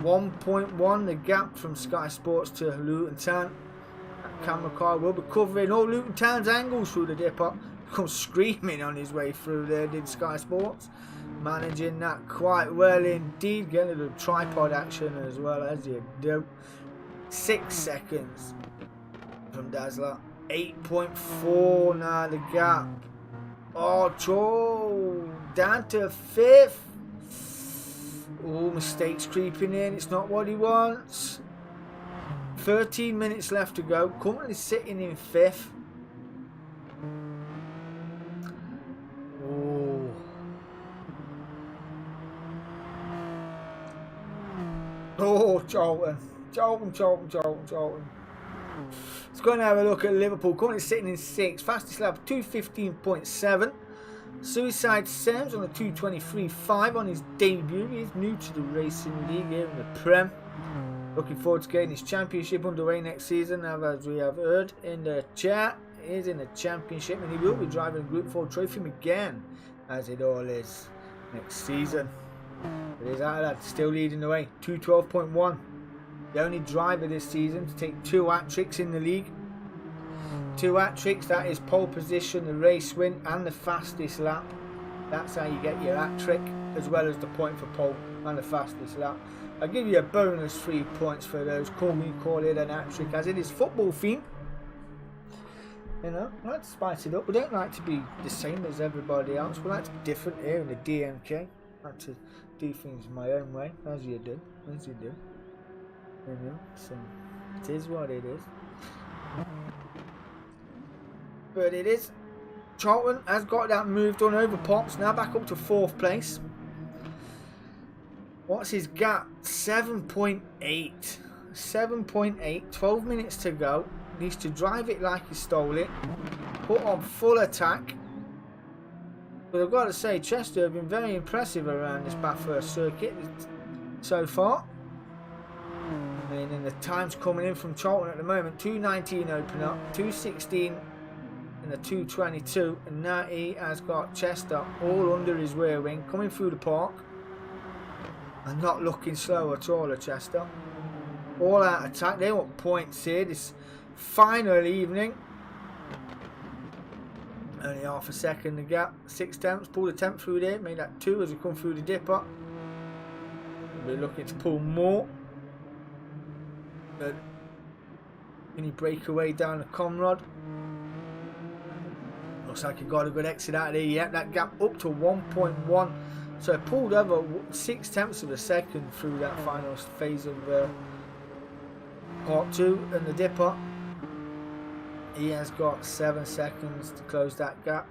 1.1 the gap from Sky Sports to Luton Town. Camera car will be covering all Luton Town's angles through the dip up. Comes screaming on his way through there, did Sky Sports. Managing that quite well indeed. Getting a little tripod action as well as you do. 6 seconds from Dazzler. 8.4 now the gap. Oh, Joe down to 5th. Oh, mistakes creeping in. It's not what he wants. 13 minutes left to go. Currently sitting in 5th. Oh, Charlton. Charlton. Let's go and have a look at Liverpool. Currently sitting in 6th. Fastest lap 2:15.7. Suicide Sam's on a 2:23.5 on his debut. He's new to the racing league here in the Prem. Looking forward to getting his championship underway next season. As we have heard in the chat, he's in the championship and he will be driving a Group 4 trophy again, as it all is next season. But he's out of that, still leading the way. 2:12.1. The only driver this season to take 2 hat-tricks in the league. 2 hat-tricks, that is pole position, the race win, and the fastest lap. That's how you get your hat-trick, as well as the point for pole and the fastest lap. I'll give you a bonus 3 points for those. Call it an hat-trick, as it is football theme. You know, I like to spice it up. We don't like to be the same as everybody else. We like to be different here in the DMK. I like to do things my own way, as you do. You know, so it is what it is. But it is. Charlton has got that move done over Pops. Now back up to 4th place. What's his gap? 7.8. 7.8. 12 minutes to go. Needs to drive it like he stole it. Put on full attack. But I've got to say, Chester have been very impressive around this Bathurst circuit so far. I mean, and the time's coming in from Charlton at the moment. 2:19 open up, 2:16 and a 2:22, and now he has got Chester all under his rear wing, coming through the park, and not looking slow at all at Chester. All out attack. They want points here this final evening. Only half a second the gap. 6/10. Pulled a 10th through there. Made that 2 as we come through the dipper. We're looking to pull more. But can he break away down the Comrade? Looks like he got a good exit out of there. Yep, that gap up to 1.1. So it pulled over 6/10 of a second through that final phase of part 2 and the dipper. He has got 7 seconds to close that gap.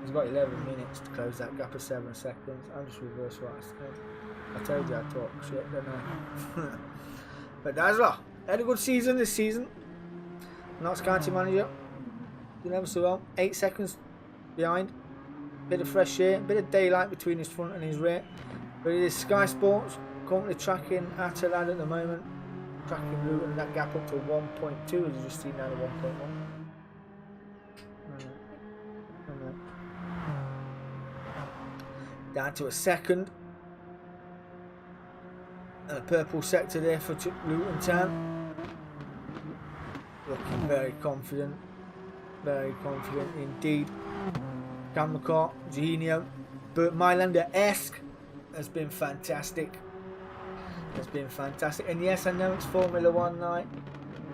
He's got 11 minutes to close that gap of 7 seconds. I'll just reverse what I said. I told you I talk shit, don't I? But Dazzler had a good season this season. Notts County manager. Did ever so well. 8 seconds behind. Bit of fresh air, bit of daylight between his front and his rear. But it is Sky Sports currently tracking at a lad at the moment. Tracking Luton, that gap up to 1.2 as you just seen now to 1.1. Down to a second. And the purple sector there for Luton Town. Looking very confident indeed. Camera car, Genio, but Mylander-esque has been fantastic. And yes, I know it's Formula 1 night.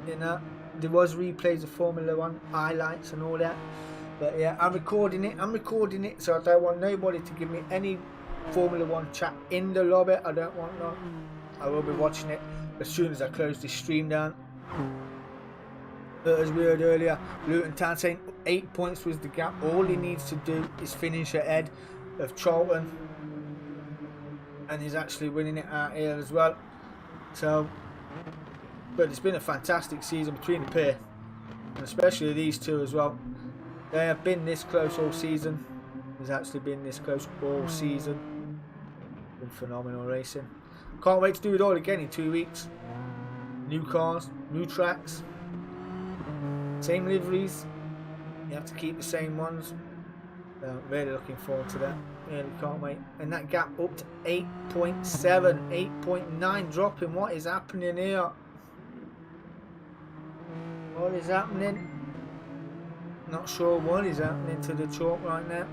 You know, there was replays of Formula 1 highlights and all that. But yeah, I'm recording it, so I don't want nobody to give me any Formula 1 chat in the lobby. I don't want none. I will be watching it as soon as I close this stream down. But as we heard earlier, Luton Town saying 8 points was the gap. All he needs to do is finish ahead of Charlton. And he's actually winning it out here as well. So, but it's been a fantastic season between the pair. And especially these two as well. They have been this close all season. It's actually been this close all season. Been phenomenal racing. Can't wait to do it all again in 2 weeks. New cars, new tracks, same liveries. You have to keep the same ones. Really looking forward to that. Really can't wait. And that gap up to 8.7, 8.9 dropping. What is happening here? What is happening? Not sure what is happening to the chalk right now.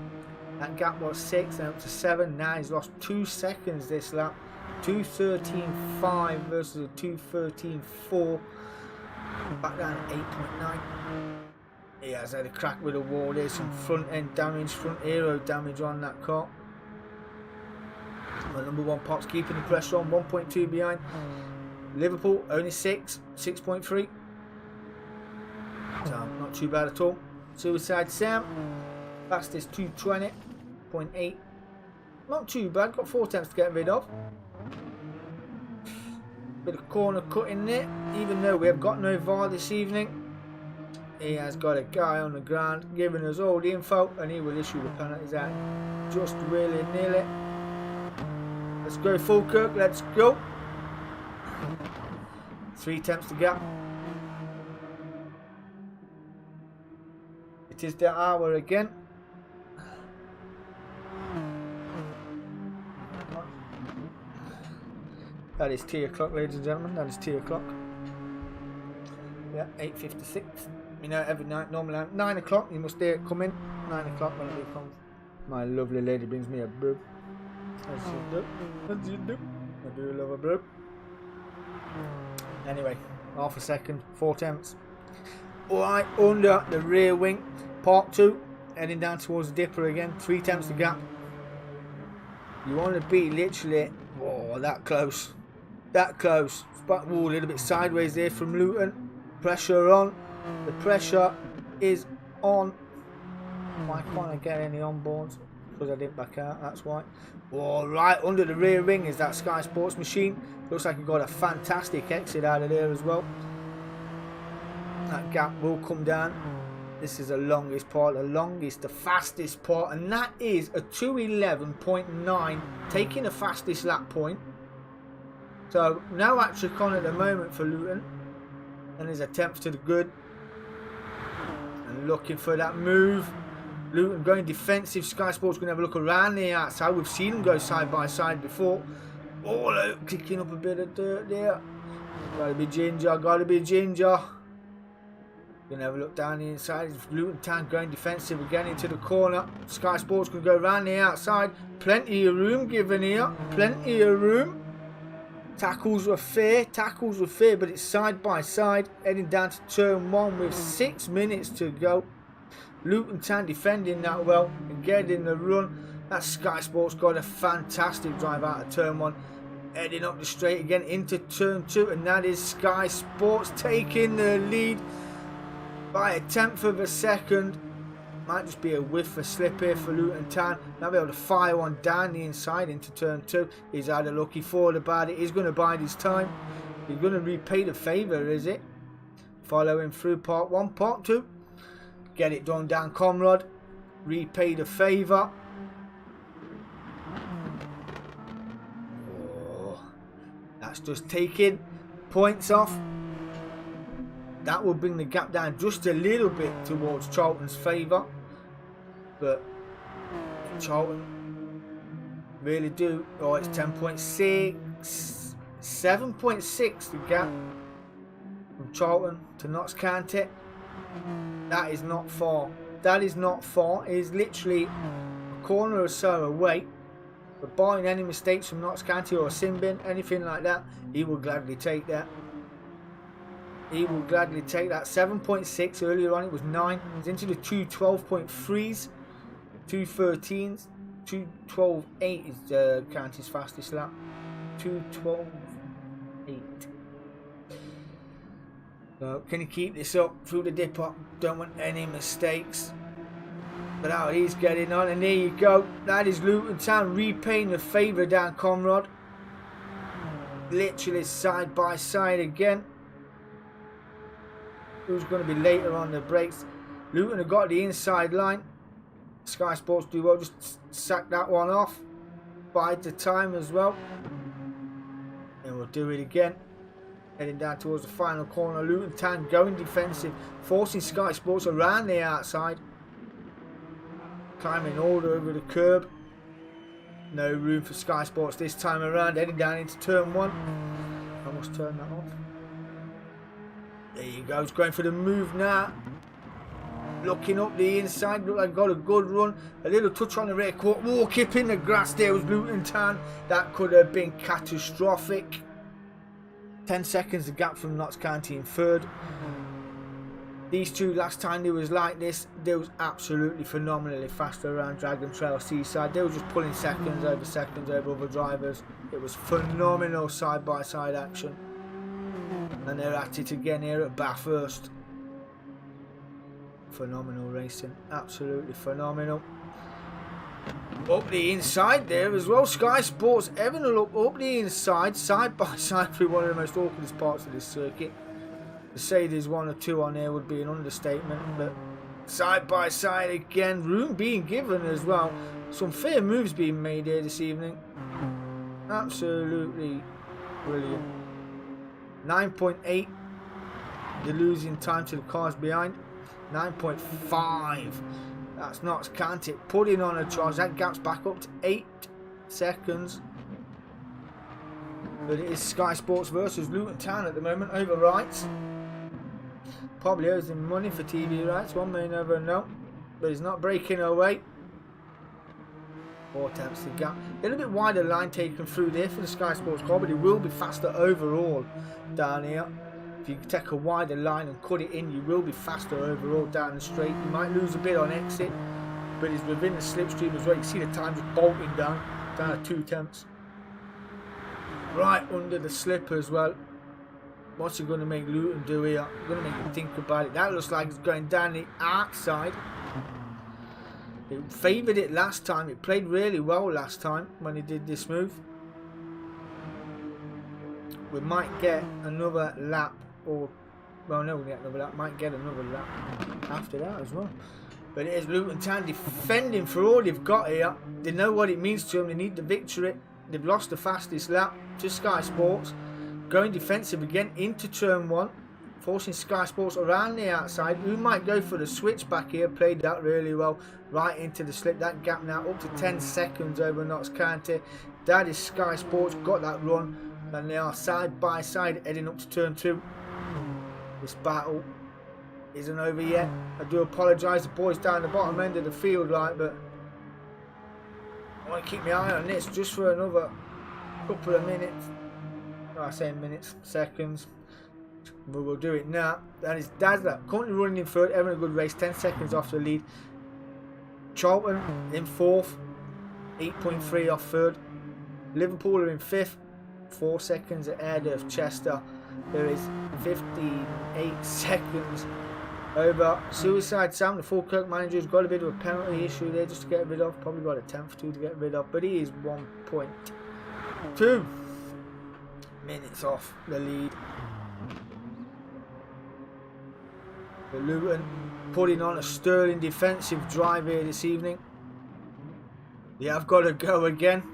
That gap was 6, now up to 7. Now he's lost 2 seconds this lap. 2:13.5 versus a 2:13.4. Back down at 8.9. He has had a crack with the wall. There's some front end damage, front aero damage on that car. Well, number 1 Pops keeping the pressure on, 1.2 behind. Liverpool only 6.3. So not too bad at all. Suicide Sam, fastest 2:20.8. Not too bad, got 4 attempts to get rid of. Bit of corner cutting there, even though we have got no VAR this evening. He has got a guy on the ground giving us all the info, and he will issue the penalties out just really nearly. Let's go Falkirk, let's go. 3 attempts to gap. It is the hour again. That is tea o'clock, ladies and gentlemen. That is tea o'clock. Yeah, 8:56. You know, every night, normally at 9 o'clock, you must hear it come in. 9 o'clock when it comes. My lovely lady brings me a brew. As you do. As you do. I do love a brew. Anyway, half a second, 4 attempts. Right under the rear wing. Part 2. Heading down towards the dipper again. 3 attempts to gap. You want to be literally, oh, that close. That close. But, oh, a little bit sideways there from Luton. Pressure on. The pressure is on. Why can't I get any on boards? Because I didn't back out, that's why. Oh, right under the rear ring is that Sky Sports machine. Looks like he got a fantastic exit out of there as well. That gap will come down. This is the longest part, the fastest part, and that is a 2:11.9, taking the fastest lap point. So no hat-trick on at the moment for Luton, and his attempts to the good, and looking for that move. Luton going defensive. Sky Sports going to have a look around the outside. We've seen them go side by side before. Oh, kicking up a bit of dirt there. Gotta be ginger, gotta be ginger. Gonna have a look down the inside. Luton Town going defensive again into the corner. Sky Sports can go around the outside. Plenty of room given here. Plenty of room. Tackles were fair, but it's side by side. Heading down to turn 1 with 6 minutes to go. Luton Town defending that well and getting the run. That Sky Sports got a fantastic drive out of turn 1. Heading up the straight again into turn 2, and that is Sky Sports taking the lead by a 1/10 of a second. Might just be a whiff of slip here for Luton Town. Now be able to fire one down the inside into turn 2. He's had a lucky forward about it. He's going to bide his time. He's going to repay the favour, is it? Follow him through part 1, part 2. Get it done down, Comrade. Repay the favour. Oh, that's just taking points off. That will bring the gap down just a little bit towards Charlton's favour. But Charlton really do. Oh, it's 10.6. 7.6 the gap from Charlton to Notts County. That is not far. That is not far. It is literally a corner or so away. But barring any mistakes from Notts County or a sin bin, anything like that, he will gladly take that. He will gladly take that. 7.6 earlier on, it was 9. He's into the 2:12.3s, 2:13s, 2:12.8 is County's fastest lap. 2:12.8. So can he keep this up through the dip up? Don't want any mistakes. But how he's getting on, and there you go. That is Luton Town repaying the favour down Conrad. Literally side by side again. Who's going to be later on the brakes? Luton have got the inside line. Sky Sports do well, just sack that one off. Bide the time as well. And we'll do it again. Heading down towards the final corner. Luton Town going defensive, forcing Sky Sports around the outside. Climbing all over the curb. No room for Sky Sports this time around. Heading down into turn 1. Almost turned that off. There you go. He's going for the move now. Looking up the inside. Look like got a good run. A little touch on the rear court. Walk up in the grass there was Luton Town. That could have been catastrophic. 10 seconds the gap from Notts County in third. These two, last time they was like this, they was absolutely phenomenally faster around Dragon Trail Seaside. They were just pulling seconds over other drivers. It was phenomenal side by side action. And they're at it again here at Bathurst. Phenomenal racing, absolutely phenomenal. Up the inside there as well. Sky Sports having a look up the inside, side by side through one of the most awkward parts of this circuit. To say there's one or two on there would be an understatement, but side by side again, room being given as well. Some fair moves being made here this evening. Absolutely brilliant. 9.8 the losing time to the cars behind. 9.5. That's Notts County putting on a charge. That gap's back up to 8 seconds. But it is Sky Sports versus Luton Town at the moment over rights. Probably owes him money for TV rights, one may never know. But he's not breaking away. 4/10 the gap. A little bit wider line taken through there for the Sky Sports car, but it will be faster overall down here. If you take a wider line and cut it in, you will be faster overall down the straight. You might lose a bit on exit, but he's within the slipstream as well. You see the time just bolting down at 2/10. Right under the slip as well. What's he going to make Luton do here? Going to make him think about it. That looks like it's going down the outside. It favoured it last time. It played really well last time when he did this move. We might get another lap, or well, no, we get another lap. Might get another lap after that as well. But it is Luton Town defending for all they've got here. They know what it means to them. They need the victory. They've lost the fastest lap to Sky Sports. Going defensive again into turn 1, forcing Sky Sports around the outside. Who might go for the switch back here? Played that really well, right into the slip. That gap now up to 10 seconds over Notts County. That is Sky Sports, got that run, and they are side by side heading up to turn 2. This battle isn't over yet. I do apologise, the boys down the bottom end of the field, right, but I want to keep my eye on this just for another couple of minutes. I say minutes, seconds. But we'll do it now. That is Dazzler currently running in third, having a good race, 10 seconds off the lead. Charlton in fourth, 8.3 off third. Liverpool are in fifth, 4 seconds ahead of Chester. There is 58 seconds over Suicide Sam, the Falkirk manager, has got a bit of a penalty issue there just to get rid of. Probably got a 10th or 2 to get rid of, but he is 1.2 minutes off the lead. The Luton putting on a sterling defensive drive here this evening. They have got to go again.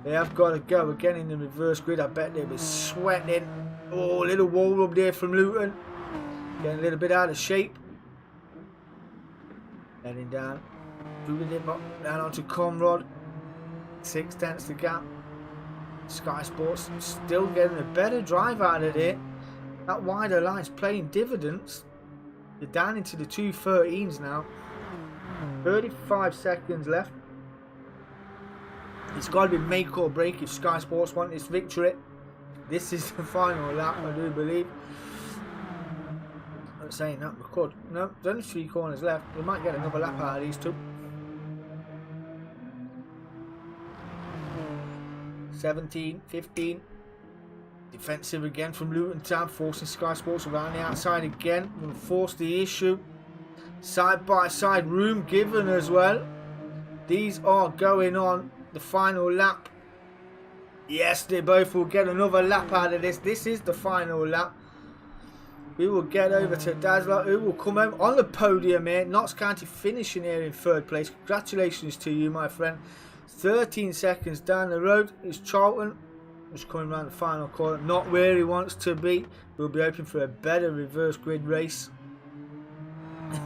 They have got to go again in the reverse grid. I bet they'll be sweating. Oh, a little wall rub there from Luton. Getting a little bit out of shape. Heading down. Through the dip up, down onto Conrad. 6/10 the gap. Sky Sports still getting a better drive out of it. That wider line's playing dividends. They're down into the 2:13s now. 35 seconds left. It's got to be make or break if Sky Sports want this victory. This is the final lap, I do believe. I'm saying that, we could. No, there's only 3 corners left. We might get another lap out of these two. 17, 15. Defensive again from Luton Town, forcing Sky Sports around the outside again. Going to force the issue. Side by side room given as well. These are going on the final lap. Yes, they both will get another lap out of this. This is the final lap. We will get over to Dazzler, who will come home on the podium here. Notts County finishing here in 3rd place. Congratulations to you, my friend. 13 seconds down the road is Charlton. Just coming around the final corner. Not where he wants to be. We'll be hoping for a better reverse grid race.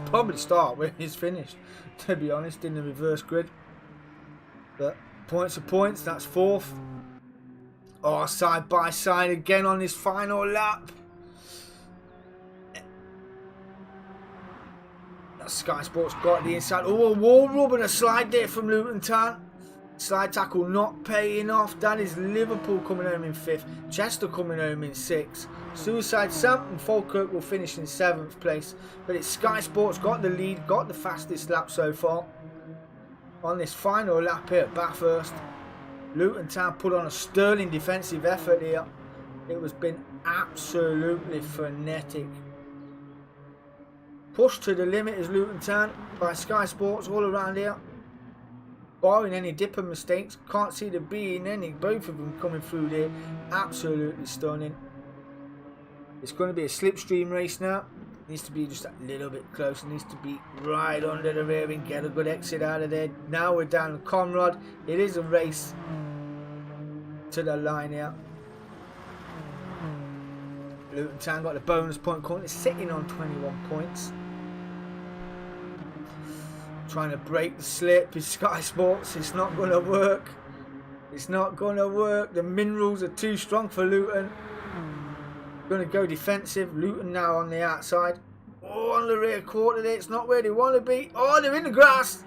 Probably start where he's finished, to be honest, in the reverse grid. But points are points. That's 4th. Oh, side by side again on this final lap. That Sky Sports got the inside. Oh, a wall rub and a slide there from Luton Town. Slide tackle not paying off. That is Liverpool coming home in 5th. Chester coming home in 6th. Suicide Sam and Falkirk will finish in 7th place. But it's Sky Sports got the lead, got the fastest lap so far. On this final lap here at Bathurst. Luton Town put on a sterling defensive effort here. It was been absolutely frenetic. Pushed to the limit is Luton Town by Sky Sports all around here. Barring any dipper mistakes, can't see there being any. Both of them coming through there, absolutely stunning. It's going to be a slipstream race now. Needs to be just a little bit closer. Needs to be right under the rear and get a good exit out of there. Now we're down to Conrad. It is a race to the line here. Luton Town got the bonus point corner, sitting on 21 points. Trying to break the slip is Sky Sports. It's not going to work. It's not going to work. The minerals are too strong for Luton. Going to go defensive. Luton now on the outside. Oh, on the rear quarter there. It's not where they want to be. Oh, they're in the grass.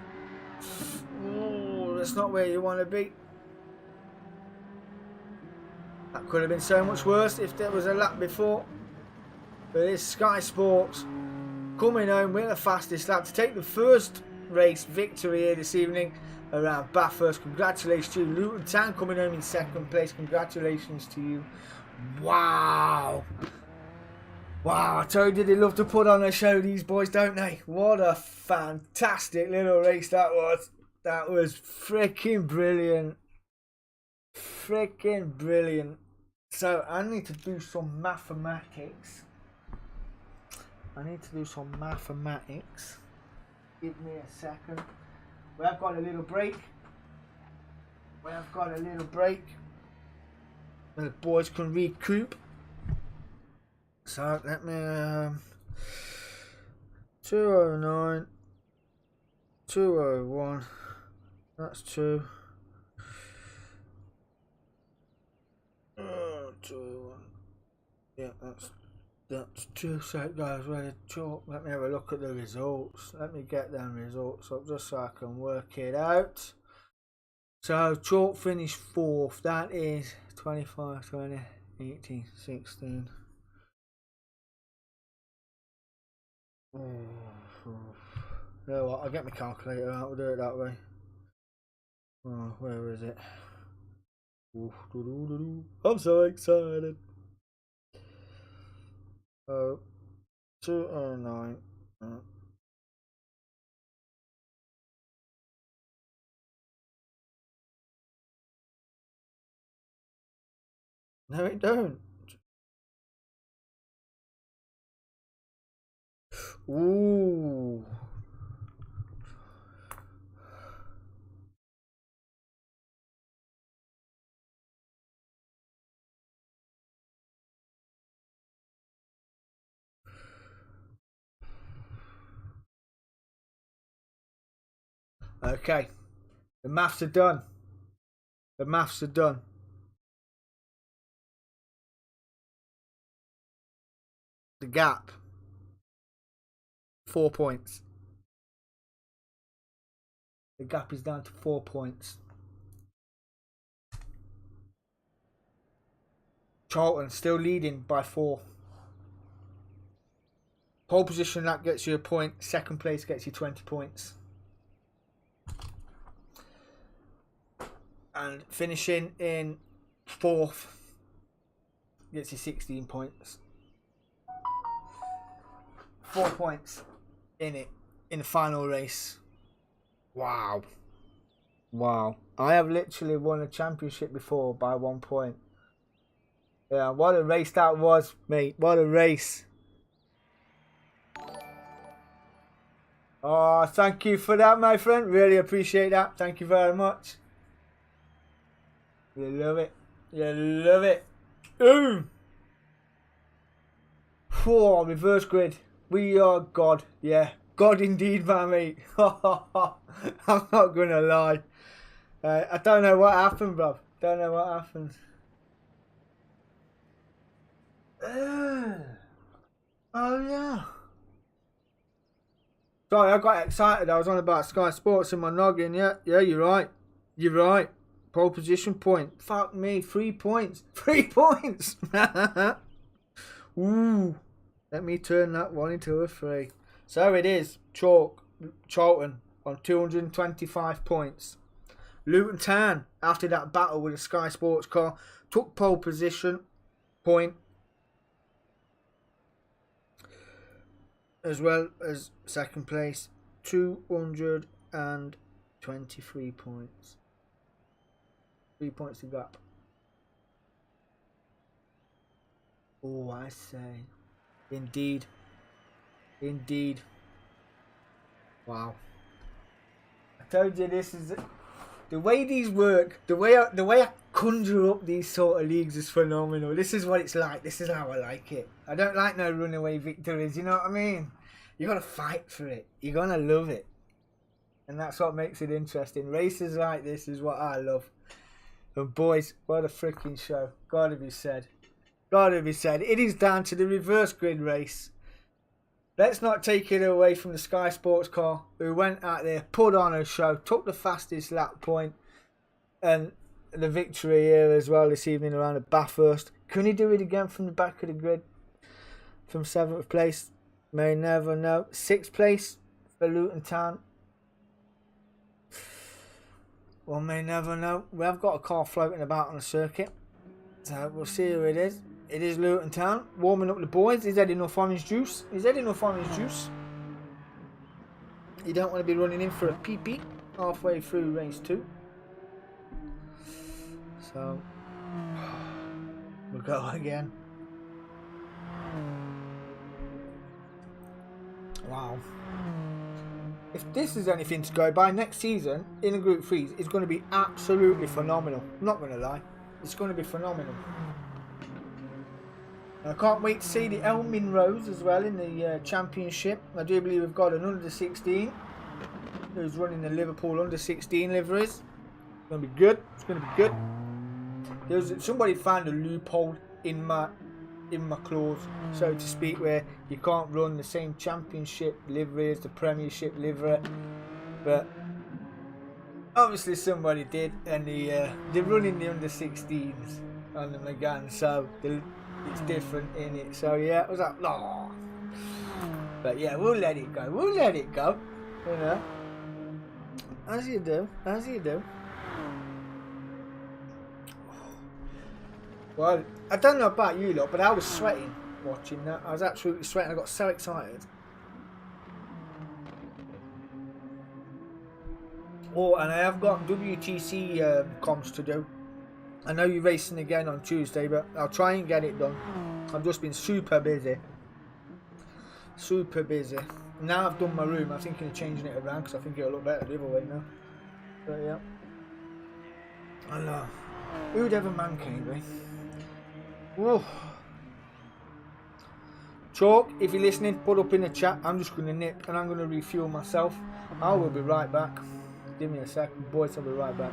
Oh, that's not where you want to be. That could have been so much worse if there was a lap before. But it's Sky Sports coming home with the fastest lap to take the first race victory here this evening around Bathurst. Congratulations to you. Luton Town coming home in 2nd place. Congratulations to you. Wow. Wow, I told you they love to put on a show, these boys, don't they? What a fantastic little race that was. That was freaking brilliant. Freaking brilliant. So I need to do some mathematics. Give me a second. We have got a little break. Where the boys can recoup. So let me 209, 201. That's 2. 201. Yeah, that's 2 sec, guys. Ready to chalk. Let me have a look at the results. Let me get them results up just so I can work it out. So chalk finished 4th. That is 25, 20, 18, 16. You know what? I'll get my calculator out. We'll do it that way. Oh, where is it? I'm so excited. Oh, 209. No, it don't. Ooh. Okay. The maths are done. The gap. 4 points. The gap is down to 4 points. Charlton still leading by 4. Pole position, that gets you a point. Second place gets you 20 points. And finishing in 4th gets you 16 points. 4 points in it, in the final race. Wow. Wow. I have literally won a championship before by 1 point. Yeah, what a race that was, mate. What a race. Oh, thank you for that, my friend. Really appreciate that. Thank you very much. You love it. You love it. Ooh. Oh, reverse grid. We are God. Yeah. God indeed, my mate. I'm not going to lie. I don't know what happened, bruv. Don't know what happened. Oh, yeah. Sorry, I got excited. I was on about Sky Sports in my noggin. Yeah, you're right. You're right. Pole position point. Fuck me. 3 points. 3 points. Ooh. Let me turn that 1 into a 3. So it is. Charlton on 225 points. Luton Town, after that battle with the Sky Sports car, took pole position point, as well as second place, 223 points. 3 points to gap. Oh, I say. Indeed. Indeed. Wow. I told you this is... The way these work, the way I conjure up these sort of leagues is phenomenal. This is what it's like. This is how I like it. I don't like no runaway victories, you know what I mean? You got to fight for it. You're going to love it. And that's what makes it interesting. Races like this is what I love. And boys, what a freaking show. Gotta be said. Gotta be said. It is down to the reverse grid race. Let's not take it away from the Sky Sports car, who went out there, put on a show, took the fastest lap point, and the victory here as well this evening around the Bathurst. Can he do it again from the back of the grid? From 7th place? May never know. 6th place for Luton Town. Well, may never know. We have got a car floating about on the circuit, so we'll see who it is. It is Luton Town, warming up the boys. He's had enough orange juice. He's had enough orange juice. You don't want to be running in for a pee-pee halfway through race 2. So, we'll go again. Wow. If this is anything to go by, next season in the Group 3s is going to be absolutely phenomenal. I'm not going to lie. It's going to be phenomenal. I can't wait to see the Elmin Rose as well in the championship. I do believe we've got an under-16 who's running the Liverpool under-16 liveries. It's going to be good. It's going to be good. Somebody found a loophole in my clause, so to speak, where you can't run the same championship livery as the Premiership livery. But obviously somebody did, and they're running the under-16s on the Megane, so it's different in it. So yeah, it was like, oh. But yeah, we'll let it go. We'll let it go. You know, as you do, as you do. Well, I don't know about you lot, but I was sweating watching that. I was absolutely sweating. I got so excited. Oh, and I have got WTC comms to do. I know you're racing again on Tuesday, but I'll try and get it done. I've just been super busy. Super busy. Now I've done my room, I'm thinking of changing it around because I think it'll look better the other way now. But yeah. I know. Who'd ever man can be? Whoa. Chalk, if you're listening, put up in the chat. I'm just going to nip and I'm going to refuel myself. I will be right back. Give me a second, boys, I'll be right back.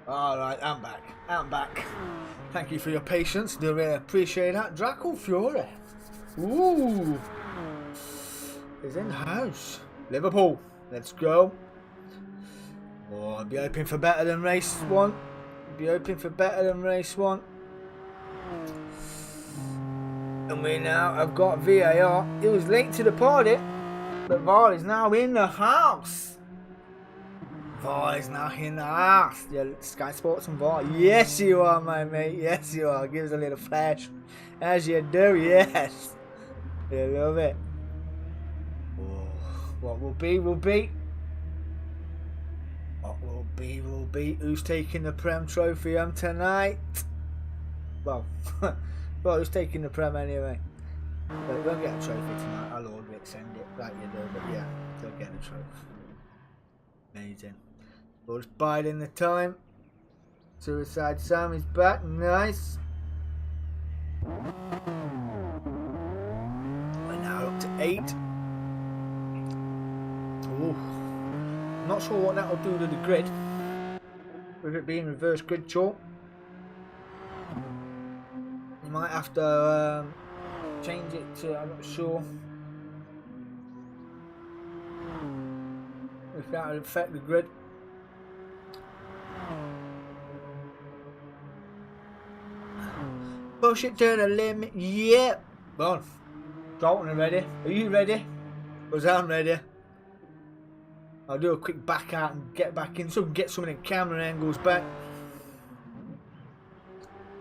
Alright, I'm back. I'm back. Thank you for your patience. Do really appreciate that. Draco Fury. Ooh. Is in the house. Liverpool. Let's go. Oh, I'll be hoping for better than race one. Be hoping for better than race one. And we now have got VAR. It was late to the party, but VAR is now in the house. VAR is now in the house. Yeah, Sky Sports and VAR. Yes, you are, my mate. Yes, you are. Give us a little flash. As you do, yes. You love it. Oh, what will be, will be. What will be, will be. Who's taking the Prem trophy home tonight? Well, well, who's taking the Prem anyway? But we'll get a trophy tonight. I'll order it, send it. Like you do, but yeah, they'll get a trophy. Amazing. We're just biding the time. Suicide Sam is back. Nice. We're now up to 8. Ooh. Not sure what that will do to the grid. With it being reverse grid chalk. You might have to change it to, I'm not sure. If that would affect the grid. Push it to the limit. Yeah. Well, Dalton are ready. Are you ready? Because I'm ready. I'll do a quick back out and get back in so we can get some of the camera angles back.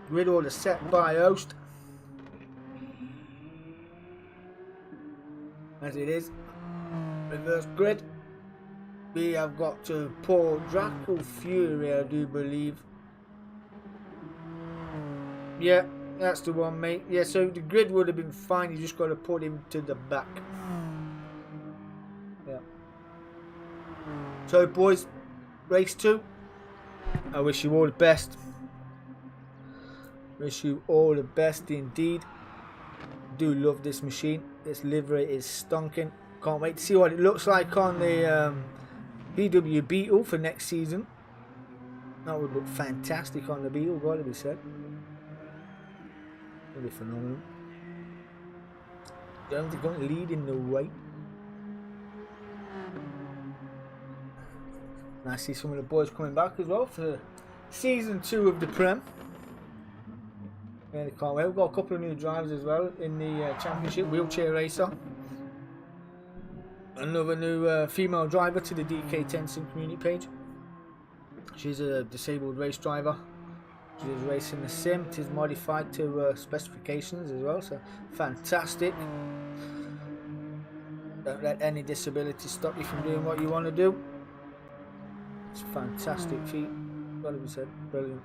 Grid order set by host. As it is. Reverse grid. We have got to Paul Draco Fury, I do believe. Yeah, that's the one, mate. Yeah, so the grid would have been fine. You just got to put him to the back. Yeah. So, boys, race 2. I wish you all the best. Wish you all the best indeed. Do love this machine. This livery is stonking. Can't wait to see what it looks like on the VW Beetle for next season. That would look fantastic on the Beetle, gotta be said. Would be phenomenal. Don't think going to lead in the way. And I see some of the boys coming back as well for season 2 of the Prem. Really can't wait. We've got a couple of new drivers as well in the championship. Wheelchair racer. Another new female driver to the Dk10'S community page. She's a disabled race driver. She is racing the sim. It is modified to specifications as well, so fantastic. Don't let any disability stop you from doing what you want to do. It's a fantastic feat. Gotta be said, brilliant.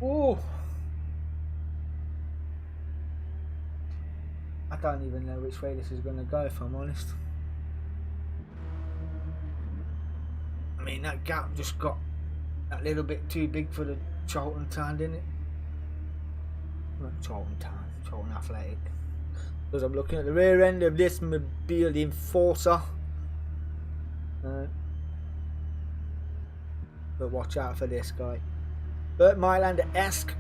Oh, I don't even know which way this is going to go, if I'm honest. I mean, that gap just got a little bit too big for the Charlton Town, didn't it? Not Charlton Town, Charlton Athletic. Because I'm looking at the rear end of this mobile Enforcer. But watch out for this guy. Burt Mylander-esque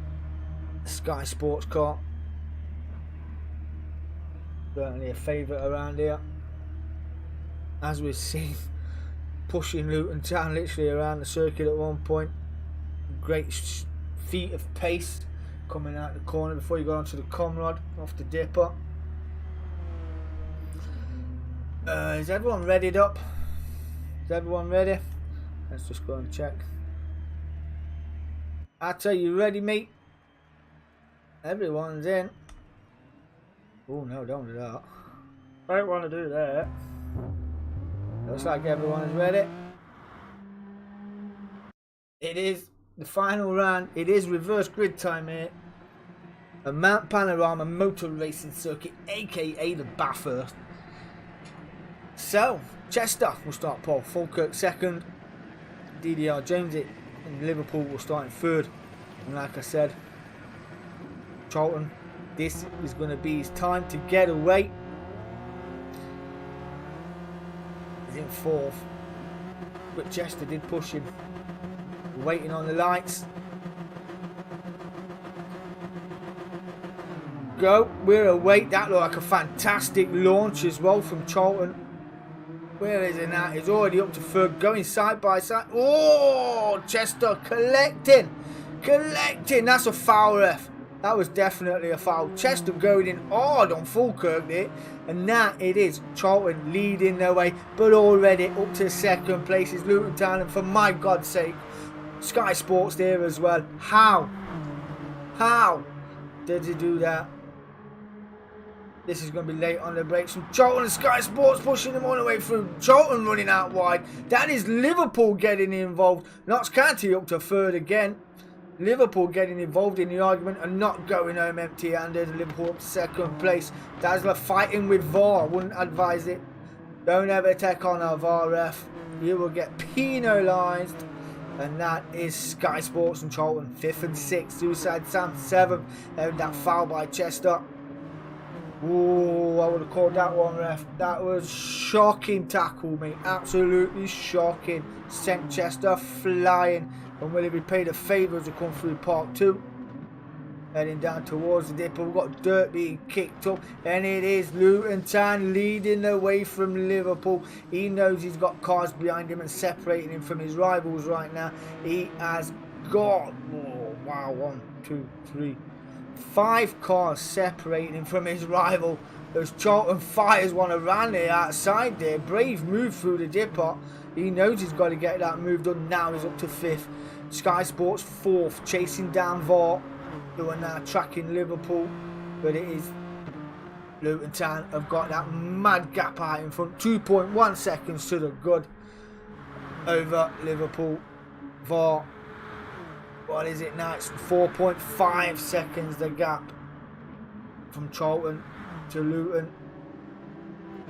Sky Sports car. Certainly a favourite around here. As we've seen, pushing Luton Town literally around the circuit at one point. Great feat of pace coming out the corner before you go onto the Comrade off the dipper. Is everyone readied up? Is everyone ready? Let's just go and check. Atta, you ready, mate? Everyone's in. Oh no, don't do that. I don't want to do that. Looks like everyone is ready. It is the final round. It is reverse grid time here. A Mount Panorama Motor Racing Circuit, aka the Bathurst. So, Chester will start pole, Falkirk second, DDR Jones it, and Liverpool will start in third. And like I said, Charlton, this is going to be his time to get away. He's in fourth, but Chester did push him. We're waiting on the lights. Go, we're away. That looked like a fantastic launch as well from Charlton. Where is it now? He's already up to third, going side by side. Oh, Chester collecting. That's a foul, ref. That was definitely a foul. Chester going in hard on Falkirk there. And now it is Charlton leading their way. But already up to second place is Luton Town. And for my God's sake, Sky Sports there as well. How did he do that? This is going to be late on the brakes from Charlton and Sky Sports pushing them all the way through. Charlton running out wide. That is Liverpool getting involved. Notts County up to third again. Liverpool getting involved in the argument and not going home empty-handed. Liverpool up to second place. Dazzler fighting with VAR. Wouldn't advise it. Don't ever take on a VAR ref. You will get penalised. And that is Sky Sports and Charlton. 5th and 6th. Suicide Sam 7th. And that foul by Chester. Ooh, I would have called that one, ref. That was shocking tackle, mate. Absolutely shocking. Sent Chester flying. And will he be paid a favour to come through Park 2? Heading down towards the dip. We've got dirt being kicked up. And it is Luton Town leading the way from Liverpool. He knows he's got cars behind him and separating him from his rivals right now. He has got, oh, wow, 1, 2, 3, 5 cars separating him from his rival. As Charlton fires one around there outside there. Brave move through the dipper. He knows he's got to get that move done. Now he's up to 5th. Sky Sports 4th, chasing down VAR, who are now tracking Liverpool. But it is Luton Town have got that mad gap out in front. 2.1 seconds to the good over Liverpool. VAR, what is it now? It's 4.5 seconds the gap from Charlton to Luton.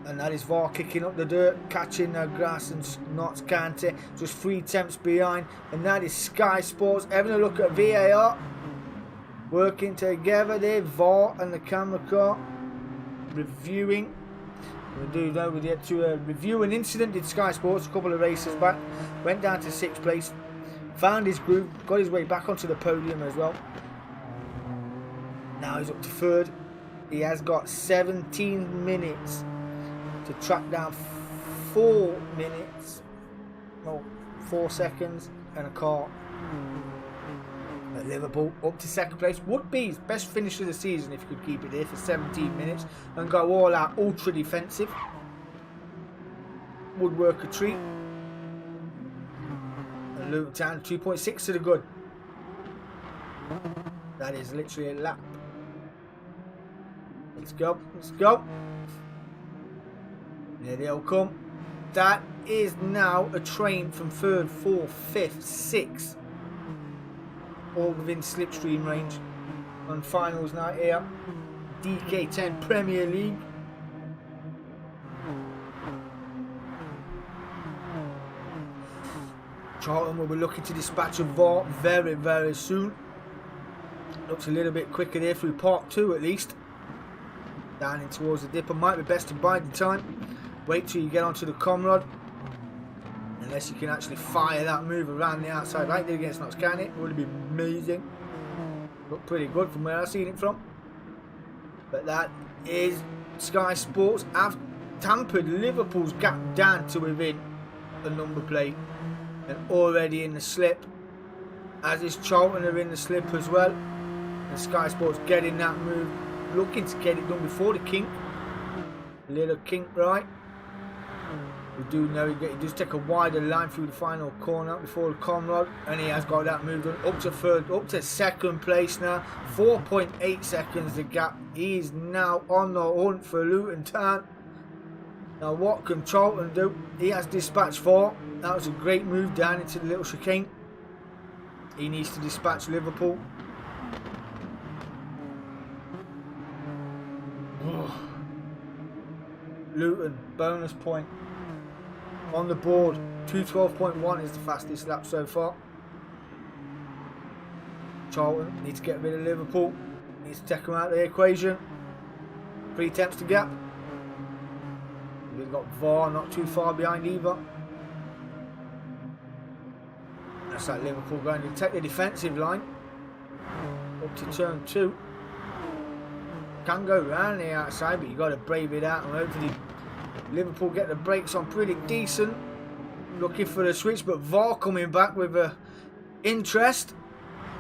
And that is VAR kicking up the dirt, catching the grass, and Notts County just 3 attempts behind. And that is Sky Sports having a look at VAR, working together there, VAR and the camera car reviewing. We do know we get to review an incident. Did Sky Sports a couple of races back, went down to 6th place, found his groove, got his way back onto the podium as well. Now he's up to 3rd. He has got 17 minutes to track down 4 minutes, no, 4 seconds and a car. At Liverpool up to 2nd place. Would be his best finish of the season if he could keep it there for 17 minutes and go all out ultra defensive. Would work a treat. And Luton Town 2.6 to the good. That is literally a lap. Let's go, let's go. There they'll come. That is now a train from 3rd, 4th, 5th, 6th. All within slipstream range. On finals night here. Dk10 Premier League. Charlton will be looking to dispatch a VAR very, very soon. Looks a little bit quicker there through Park 2 at least. Down in towards the dipper. Might be best to bide the time. Wait till you get onto the Comrade. Unless you can actually fire that move around the outside like they did against Notts County. It would be amazing. Looked pretty good from where I've seen it from. But that is Sky Sports have tampered Liverpool's gap down to within the number plate. And already in the slip. As is Charlton are in the slip as well. And Sky Sports getting that move. Looking to get it done before the kink. A little kink right. We do know he does take a wider line through the final corner before the Conrad, and he has got that moved on up to second place now. 4.8 seconds the gap. He is now on the hunt for Luton Town. Now what can Charlton do? He has dispatched 4. That was a great move down into the little chicane. He needs to dispatch Liverpool. Luton, bonus point on the board. 2:12.1 is the fastest lap so far. Charlton needs to get rid of Liverpool. Needs to take them out of the equation. 3 tenths to gap. We've got VAR not too far behind either. That's like Liverpool going to take the defensive line up to turn 2. Can go round the outside, but you've got to brave it out, and hopefully Liverpool get the brakes on pretty decent. Looking for the switch, but VAR coming back with interest.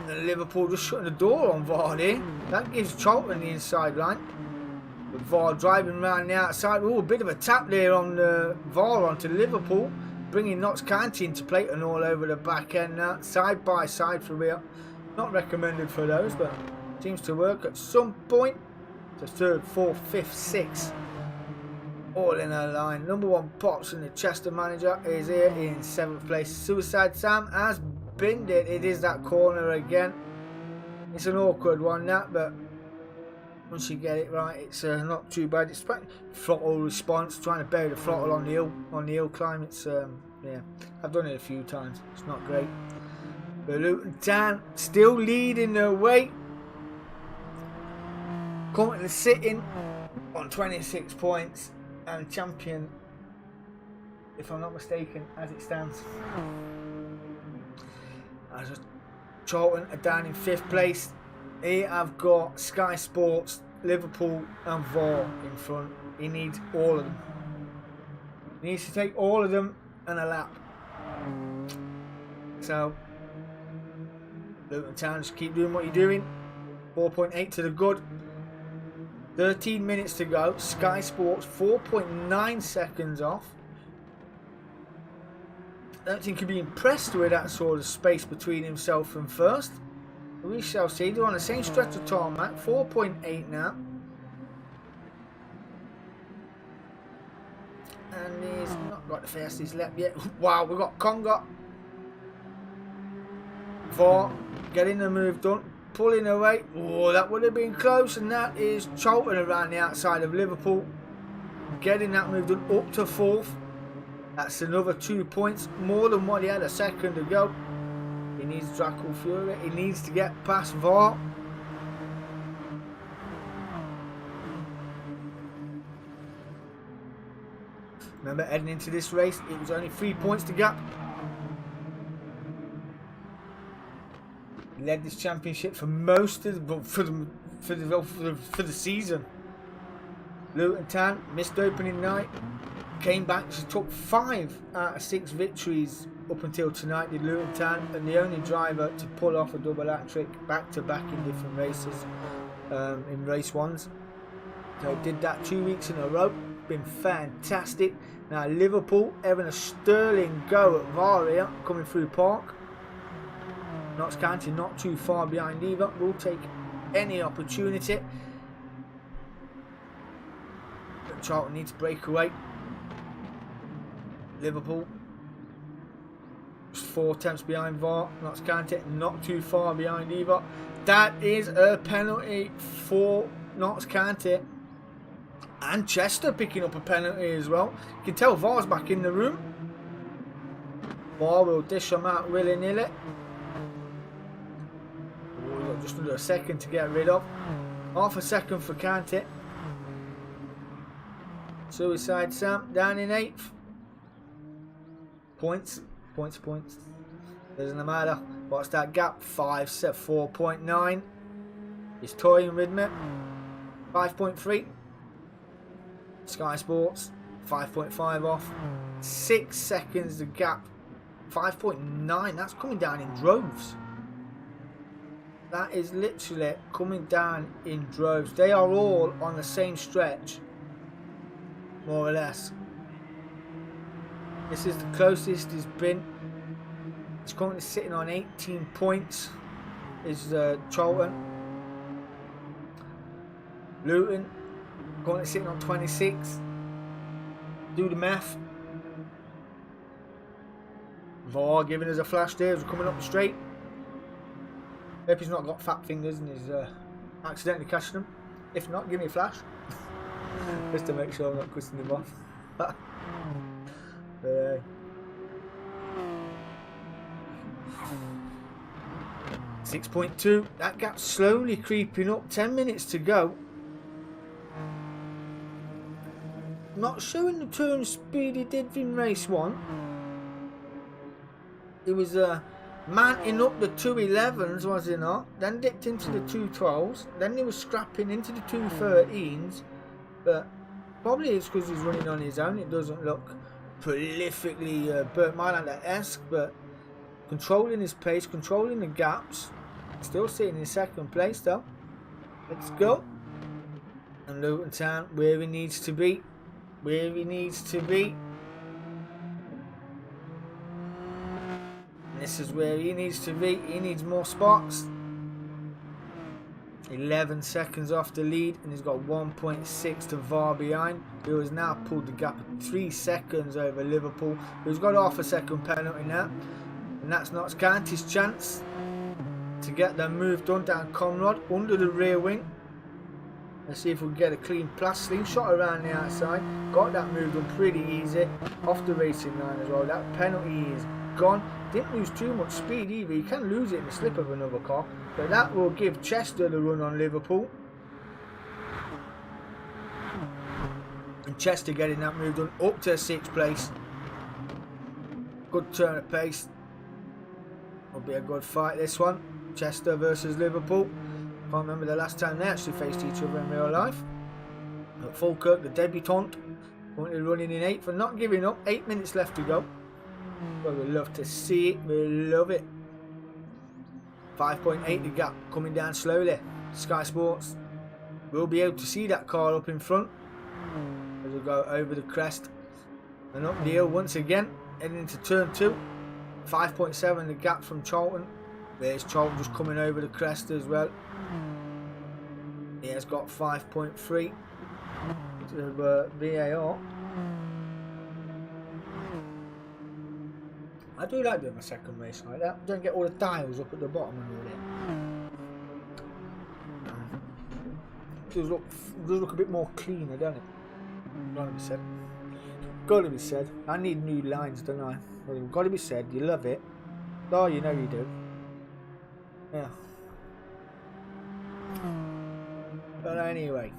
And Liverpool just shutting the door on VAR there. That gives Charlton the inside line. But VAR driving around the outside. Oh, a bit of a tap there on the VAR onto Liverpool. Bringing Notts County into play and all over the back end now. Side by side for real. Not recommended for those, but seems to work at some point. So 3rd, 4th, 5th, 6th. All in a line. Number 1 Pops and the Chester manager is here in 7th place. Suicide Sam has binned it. It is that corner again. It's an awkward one that, but once you get it right, it's not too bad. It's throttle response, trying to bury the throttle on the hill climb. It's yeah, I've done it a few times. It's not great. But Luton Town still leading the way. Currently sitting on 26 points and champion, if I'm not mistaken, as it stands. As Charlton are down in 5th place. Here I've got Sky Sports, Liverpool and VAR in front. He needs all of them. He needs to take all of them and a lap. So Luton Town, just keep doing what you're doing. 4.8 to the good. 13 minutes to go. Sky Sports 4.9 seconds off. I don't think he'd be impressed with that sort of space between himself and first. We shall see. They're on the same stretch of tarmac. 4.8 now. And he's not got the fastest lap yet. Wow, we've got Conga. VAR getting the move done. Pulling away. Oh, that would have been close. And that is Charlton around the outside of Liverpool. Getting that move done up to 4th. That's another 2 points. More than what he had a second ago. He needs Draco Fury. He needs to get past VAR. Remember, heading into this race, it was only 3 points to gap. He led this championship for most of the for the season. Luton Town missed opening night. Came back. She took 5 out of 6 victories up until tonight. Did Luton Town, and the only driver to pull off a double hat trick back to back in different races, in race 1s. So did that 2 weeks in a row. Been fantastic. Now Liverpool having a sterling go at VAR here, coming through Park. Notts County not too far behind either. Will take any opportunity. But Charlton needs to break away. Liverpool 4 tenths behind VAR. Notts County not too far behind either. That is a penalty for Notts County. And Chester picking up a penalty as well. You can tell VAR's back in the room. VAR will dish them out willy-nilly. Oh, we've got just under a second to get rid of. Half a second for County. Suicide Sam down in 8th. Points. Doesn't matter. What's that gap? 5 set 4.9. He's toying with me. 5.3. Sky Sports 5.5 off. 6 seconds the gap. 5.9. That's coming down in droves. That is literally coming down in droves. They are all on the same stretch, more or less. This is the closest he's been. He's currently sitting on 18 points. Is Charlton. Luton currently sitting on 26. Do the math. VAR giving us a flash there as we're coming up the straight. Hope he's not got fat fingers and he's accidentally catching them. If not, give me a flash. Just to make sure I'm not cutting him off. 6.2. That gap's slowly creeping up. 10 minutes to go. Not showing the turn speed he did in race 1. He was mounting up the 211s, was he not? Then dipped into the 212s. Then he was scrapping into the 213s. But probably it's because he's running on his own. It doesn't look prolifically Burt Mylander-esque, but controlling his pace, controlling the gaps. Still sitting in second place though. Let's go. And Luton Town where he needs to be. Where he needs to be. This is where he needs to be. He needs more spots. 11 seconds off the lead, and he's got 1.6 to VAR behind. He has now pulled the gap 3 seconds over Liverpool, who's got half a second penalty now, and that's not scant his chance to get the move done down Conrad under the rear wing. Let's see if we can get a clean pass slingshot around the outside. Got that move done pretty easy off the racing line as well. That penalty is gone. Didn't lose too much speed either. You can lose it in the slip of another car, but that will give Chester the run on Liverpool. And Chester getting that move done up to 6th place. Good turn of pace. Will be a good fight this one. Chester versus Liverpool. Can't remember the last time they actually faced each other in real life. But Falkirk, the debutant, currently running in 8th for not giving up. 8 minutes left to go. Well, we love to see it. We love it. 5.8 the gap coming down slowly. Sky Sports will be able to see that car up in front as we go over the crest and up the hill once again, heading into turn 2. 5.7 the gap from Charlton. There's Charlton just coming over the crest as well. He has got 5.3 to VAR. I do like doing my second race like that. Don't get all the dials up at the bottom and all that. Does look a bit more cleaner, doesn't it? Gotta be said. Gotta be said. I need new lines, don't I? Well, gotta be said. You love it. Oh, you know you do. Yeah. But anyway,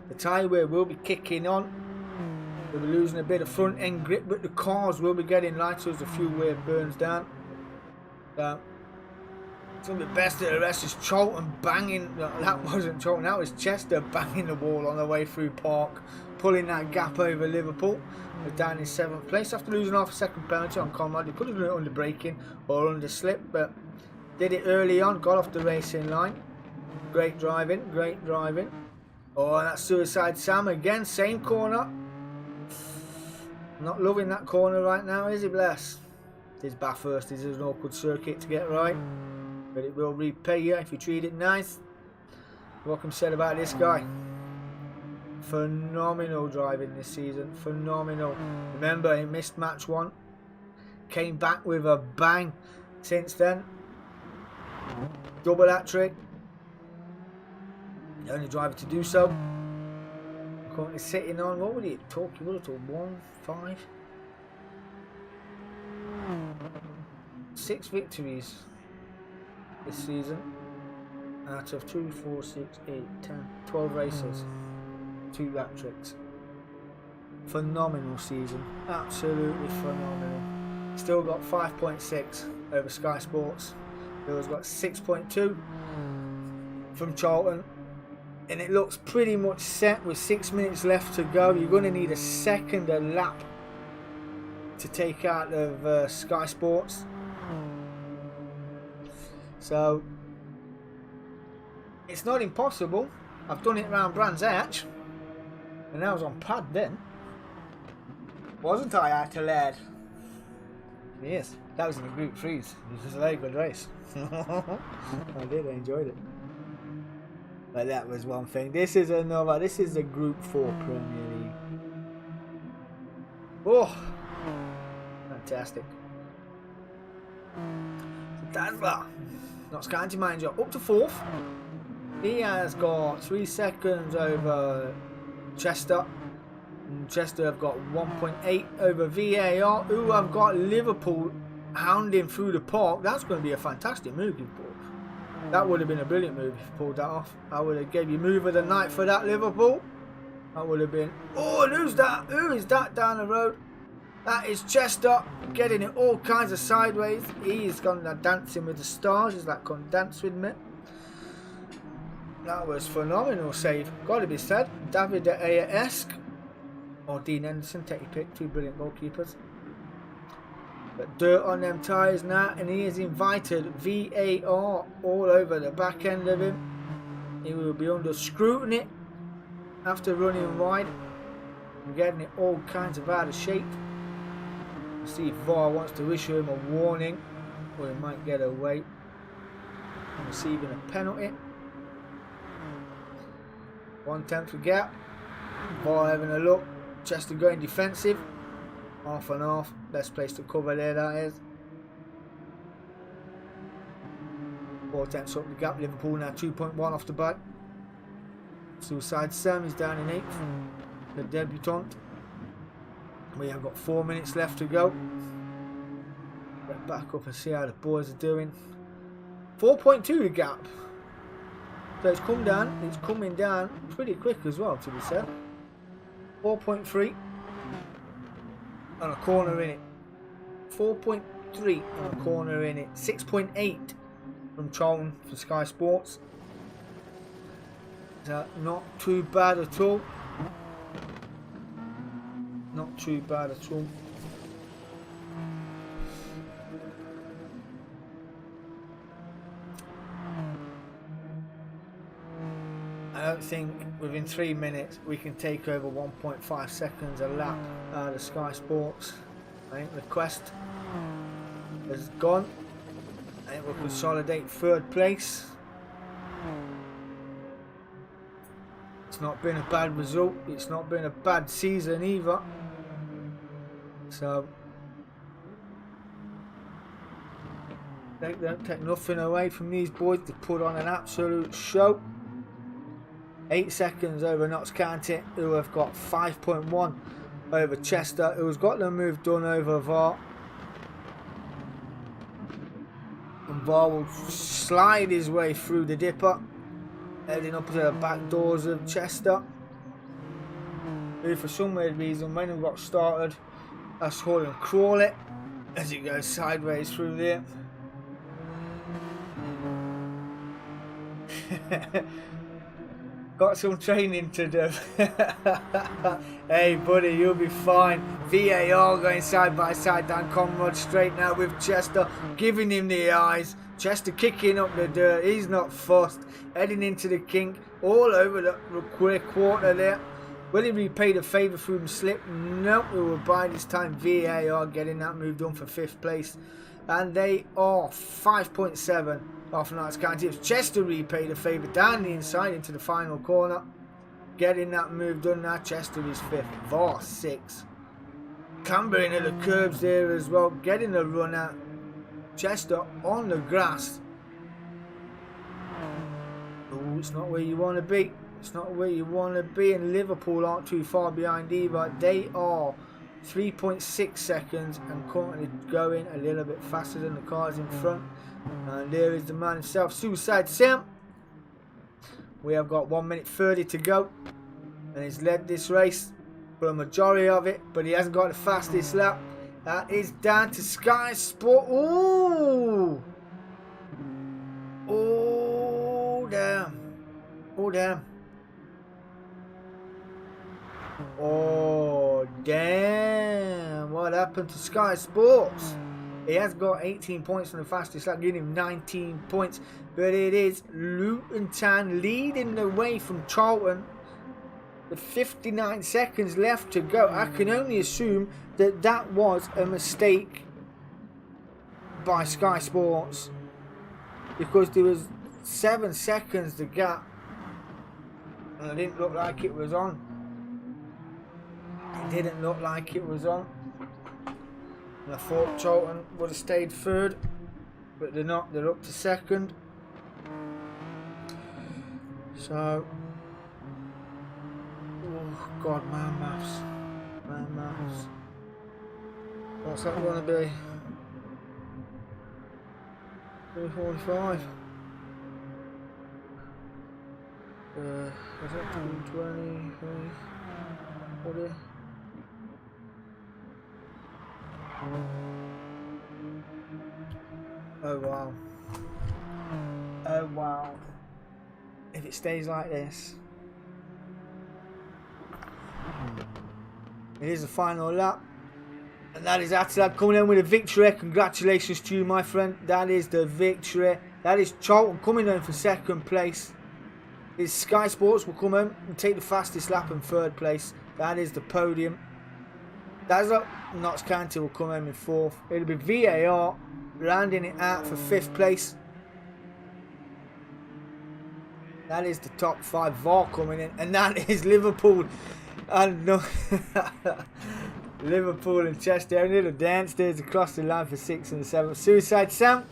the tyre wear will be kicking on. We'll be losing a bit of front end grip, but the cars will be getting lighter as the fuel wear burns down. Some of the best of the rest is Charlton banging. That wasn't Charlton, that was Chester banging the wall on the way through Park, pulling that gap over Liverpool. They're down in 7th place after losing half a second penalty on Conrad. They could have done it under braking or under slip, but did it early on, got off the racing line. Great driving, great driving. Oh, and that's Suicide Sam again, same corner. Not loving that corner right now, is he, bless? This Bathurst is an awkward circuit to get right, but it will repay you if you treat it nice. What can be said about this guy? Phenomenal driving this season, phenomenal. Remember, he missed match 1, came back with a bang since then. Double hat-trick. The only driver to do so. Currently sitting on, what would he talk? He would have talked 1-5. 6 victories this season out of 2, 4, 6, 8, 10, 12 races. 2 lap tricks. Phenomenal season. Absolutely phenomenal. Still got 5.6 over Sky Sports. Bill's got 6.2 from Charlton. And it looks pretty much set with 6 minutes left to go. You're going to need a second a lap to take out of Sky Sports. So it's not impossible. I've done it around Brands Hatch, and I was on pad then. Wasn't I at a lad? Yes, that was in the Group 3s. It was just a very good race. I enjoyed it. But that was one thing. This is another. This is the Group 4 Premier League. Oh, fantastic. Dazzler. Not Scanty Manager. Up to 4th. He has got 3 seconds over Chester. And Chester have got 1.8 over VAR, who have got Liverpool hounding through the park. That's going to be a fantastic move, Liverpool. That would have been a brilliant move if you pulled that off. I would have gave you move of the night for that, Liverpool. That would have been... Oh, and who's that? Who is that down the road? That is Chester, getting it all kinds of sideways. He's gone dancing with the stars. He's like, come dance with me. That was phenomenal save. Got to be said. David De Gea-esque. Or Dean Henderson, take your pick. 2 brilliant goalkeepers. But dirt on them tyres now, and he has invited VAR all over the back end of him. He will be under scrutiny after running wide and getting it all kinds of out of shape. We'll see if VAR wants to issue him a warning, or he might get away from receiving a penalty. 1/10 for gap. VAR having a look. Chester going defensive. Half and half. Best place to cover there, that is. 4/10 up the gap. Liverpool now 2.1 off the back. Suicide Sam is down in 8th. The debutant. We have got 4 minutes left to go. Get back up and see how the boys are doing. 4.2 the gap. So it's come down. It's coming down pretty quick as well, to be said. 4.3 on a corner in it. 4.3 on a corner in it. 6.8 from Charlton for Sky Sports. So not too bad at all. Not too bad at all. I don't think within 3 minutes we can take over 1.5 seconds a lap out of Sky Sports. I think the quest has gone. I think we'll consolidate 3rd place. It's not been a bad result. It's not been a bad season either. So they don't take nothing away from these boys. They put on an absolute show. 8 seconds over Notts County, who have got 5.1 over Chester, who's got the move done over VAR. And VAR will slide his way through the dipper, heading up to the back doors of Chester, who for some weird reason, when we got started, I saw him crawl it as it goes sideways through there. Got some training to do. Hey buddy, you'll be fine. VAR going side by side down Conrad straight now with Chester, giving him the eyes. Chester kicking up the dirt. He's not fussed. Heading into the kink. All over the quarter there. Will he repay the favour through the slip? No, it will bide his time. VAR getting that move done for 5th place. And they are 5.7 off Notts County. It's Chester repaid a favour down the inside into the final corner. Getting that move done now. Chester is 5th. VAR 6th. Clambering at the curbs there as well. Getting the run out. Chester on the grass. Oh, it's not where you want to be. It's not where you want to be. And Liverpool aren't too far behind either. They are 3.6 seconds and currently going a little bit faster than the cars in front. And there is the man himself, Suicide Sam. We have got 1 minute 30 to go, and he's led this race for a majority of it, but he hasn't got the fastest lap. That is down to Sky Sport. Ooh! Oh damn! Oh damn! Oh damn! What happened to Sky Sports? He has got 18 points from the fastest lap, giving him 19 points. But it is Luton Town leading the way from Charlton. with 59 seconds left to go. I can only assume that that was a mistake by Sky Sports, because there was 7 seconds the gap and it didn't look like it was on. It didn't look like it was on. And I thought Charlton would have stayed third, but they're not. They're up to second. So, oh God, man maths. What's that going to be? 345. Is that 220? 40? Oh wow. Oh wow. If it stays like this, it is the final lap. And that is Attila coming in with a victory. Congratulations to you, my friend. That is the victory. That is Charlton coming in for second place. Is Sky Sports will come in and take the fastest lap in third place. That is the podium. That's up. Notts County will come in fourth. It'll be VAR rounding it out for fifth place. That is the top 5. VAR coming in, and that is Liverpool. And no, Liverpool and Chester. A little downstairs across the line for 6th and 7th. Suicide Sam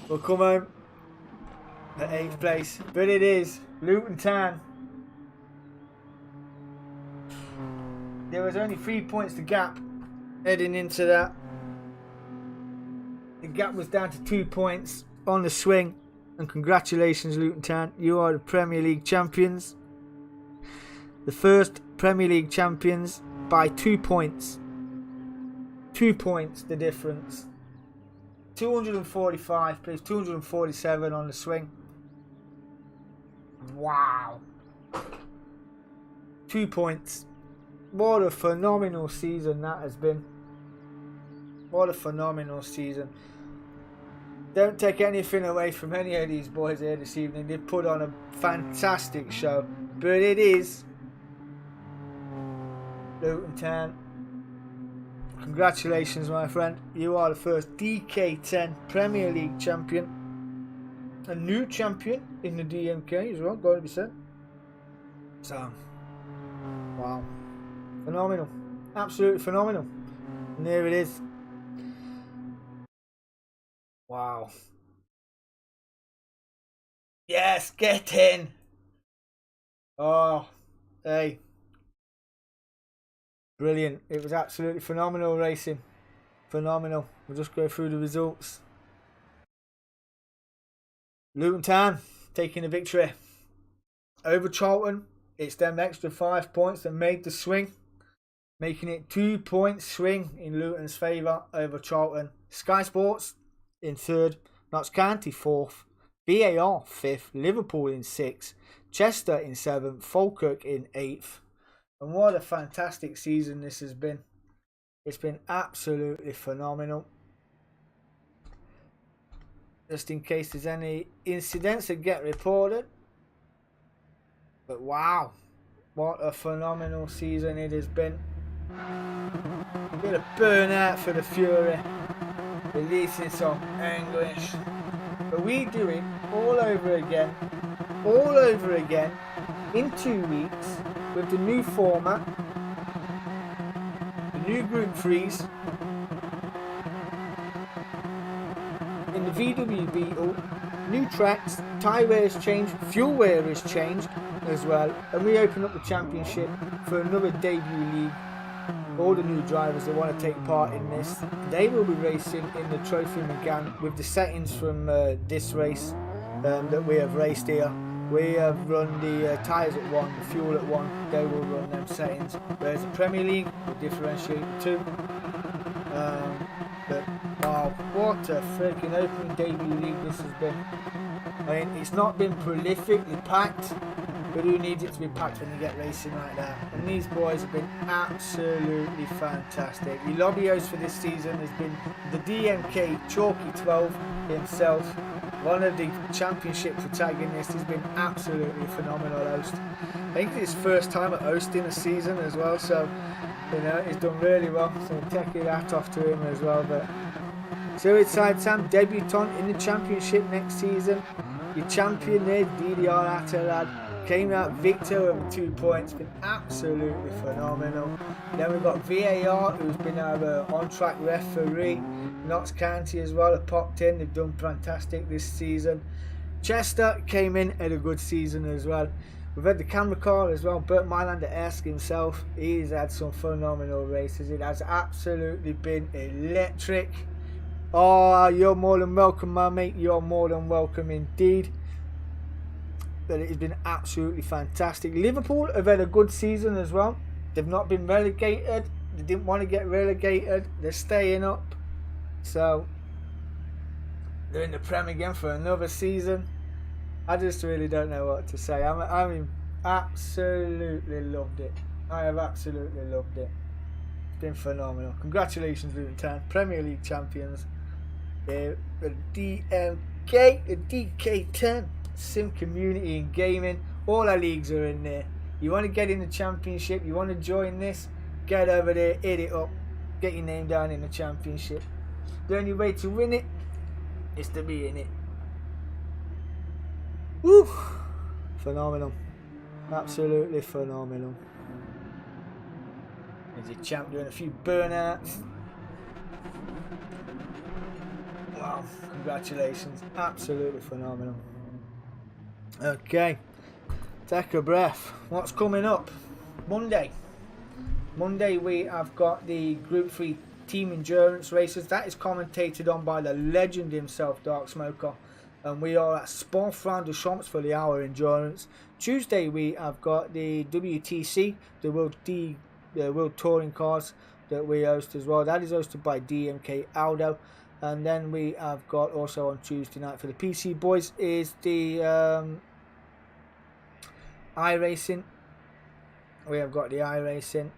will come home at 8th place, but it is Luton Town. There was only 3 points to gap heading into that. The gap was down to 2 points on the swing, and congratulations, Luton Town. You are the Premier League champions. The first Premier League champions by 2 points. 2 points the difference. 245 plays 247 on the swing. Wow. 2 points. What a phenomenal season that has been. What a phenomenal season. Don't take anything away from any of these boys here this evening. They've put on a fantastic show. But it is Luton Town. Congratulations, my friend. You are the first DK10 Premier League champion. A new champion in the DMK as well, got to be said. So, wow. Phenomenal. Absolutely phenomenal. And there it is. Wow. Yes, get in. Oh, hey. Brilliant. It was absolutely phenomenal racing. Phenomenal. We'll just go through the results. Luton Town taking the victory over Charlton. It's them extra 5 points that made the swing, making it 2 point swing in Luton's favour over Charlton. Sky Sports in third, Notts County fourth, VAR fifth, Liverpool in sixth, Chester in seventh, Falkirk in eighth. And what a fantastic season this has been. It's been absolutely phenomenal. Just in case there's any incidents that get reported. But wow, what a phenomenal season it has been. A bit of burnout for the Fury, releasing some anguish. But we do it all over again, in 2 weeks with the new format, the new group threes, in the VW Beetle, new tracks, tyre wear has changed, fuel wear has changed as well, and we open up the championship for another debut league. All the new drivers that want to take part in this, they will be racing in the Trophy McGann with the settings from this race that we have raced here. We have run the tyres at 1, the fuel at 1, they will run them settings. Whereas the Premier League will differentiate the two. But wow, what a freaking opening debut league this has been. I mean, it's not been prolifically packed, but who needs it to be packed when you get racing like that? And these boys have been absolutely fantastic. The lobby host for this season has been the DMK Chalky 12 himself, one of the championship protagonists. He's been absolutely phenomenal host. I think it's his first time at hosting a season as well, so you know he's done really well. So take your hat off to him as well. But Suicide Sam, debutant in the championship next season. Your champion there, DDR Atalad, came out victor with 2 points. Been absolutely phenomenal. Then we've got VAR, who's been our on-track referee. Notts County as well have popped in. They've done fantastic this season. Chester came in, had a good season as well. We've had the camera car as well. Bert Mylander-esque himself. He's had some phenomenal races. It has absolutely been electric. Oh, you're more than welcome, my mate. You're more than welcome indeed. But it has been absolutely fantastic. Liverpool have had a good season as well. They've not been relegated. They didn't want to get relegated. They're staying up. So, they're in the Prem again for another season. I just really don't know what to say. I mean, absolutely loved it. I have absolutely loved it. It's been phenomenal. Congratulations, Luton Town. Premier League champions. The DMK, the Dk10'S Sim Community and Gaming. All our leagues are in there. You want to get in the championship, you want to join this, get over there, hit it up, get your name down in the championship. The only way to win it is to be in it. Woo! Phenomenal. Absolutely phenomenal. There's a champ doing a few burnouts. Wow, congratulations. Absolutely phenomenal. Okay. Take a breath. What's coming up? Monday we have got the Group 3 Team Endurance races. That is commentated on by the legend himself, Dark Smoker. And we are at Spa-Francorchamps for the hour endurance. Tuesday we have got the WTC, the World Touring Cars that we host as well. That is hosted by DMK Aldo. And then we have got also on Tuesday night for the PC boys is the iRacing. We have got the iRacing.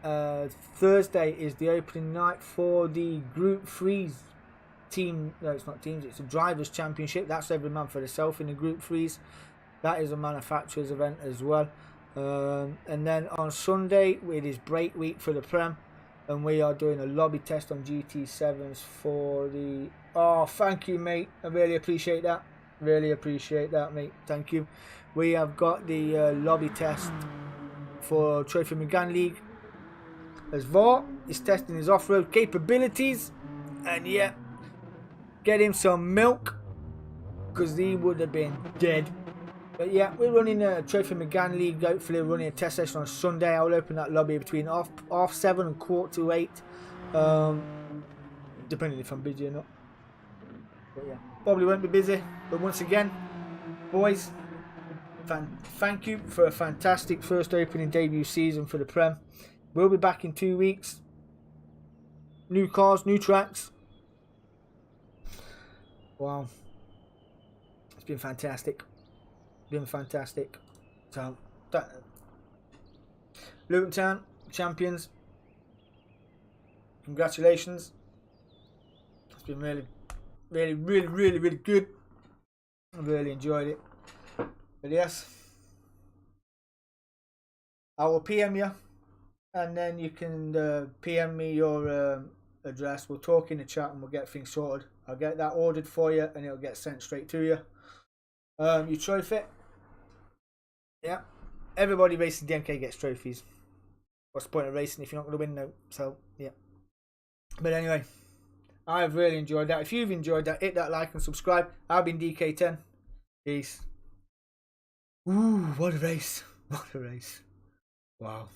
Thursday is the opening night for the Group 3's team. No, it's not teams, it's a Drivers' Championship. That's every man for itself in the Group 3's. That is a manufacturers event as well. And then on Sunday, it is break week for the Prem. And we are doing a lobby test on GT7s for the... Oh, thank you, mate. I really appreciate that. Really appreciate that, mate. Thank you. We have got the lobby test for Trophy McGann League. As VAR is testing his off-road capabilities. And yeah, get him some milk, because he would have been dead. But yeah, we're running a Trophy McGann League. Hopefully we're running a test session on Sunday. I'll open that lobby between half 7 and 7:45. Depending if I'm busy or not. But yeah, probably won't be busy. But once again, boys, thank you for a fantastic first opening debut season for the Prem. We'll be back in 2 weeks. New cars, new tracks. Wow. It's been fantastic. Been fantastic. So, Luton Town champions. Congratulations. It's been really good. I really enjoyed it. But yes, I will PM you, and then you can PM me your address. We'll talk in the chat and we'll get things sorted. I'll get that ordered for you and it'll get sent straight to you. Your trophy. Yeah. Everybody racing DMK gets trophies. What's the point of racing if you're not going to win now? So, yeah. But anyway, I've really enjoyed that. If you've enjoyed that, hit that like and subscribe. I've been DK10. Peace. Ooh, what a race. What a race. Wow.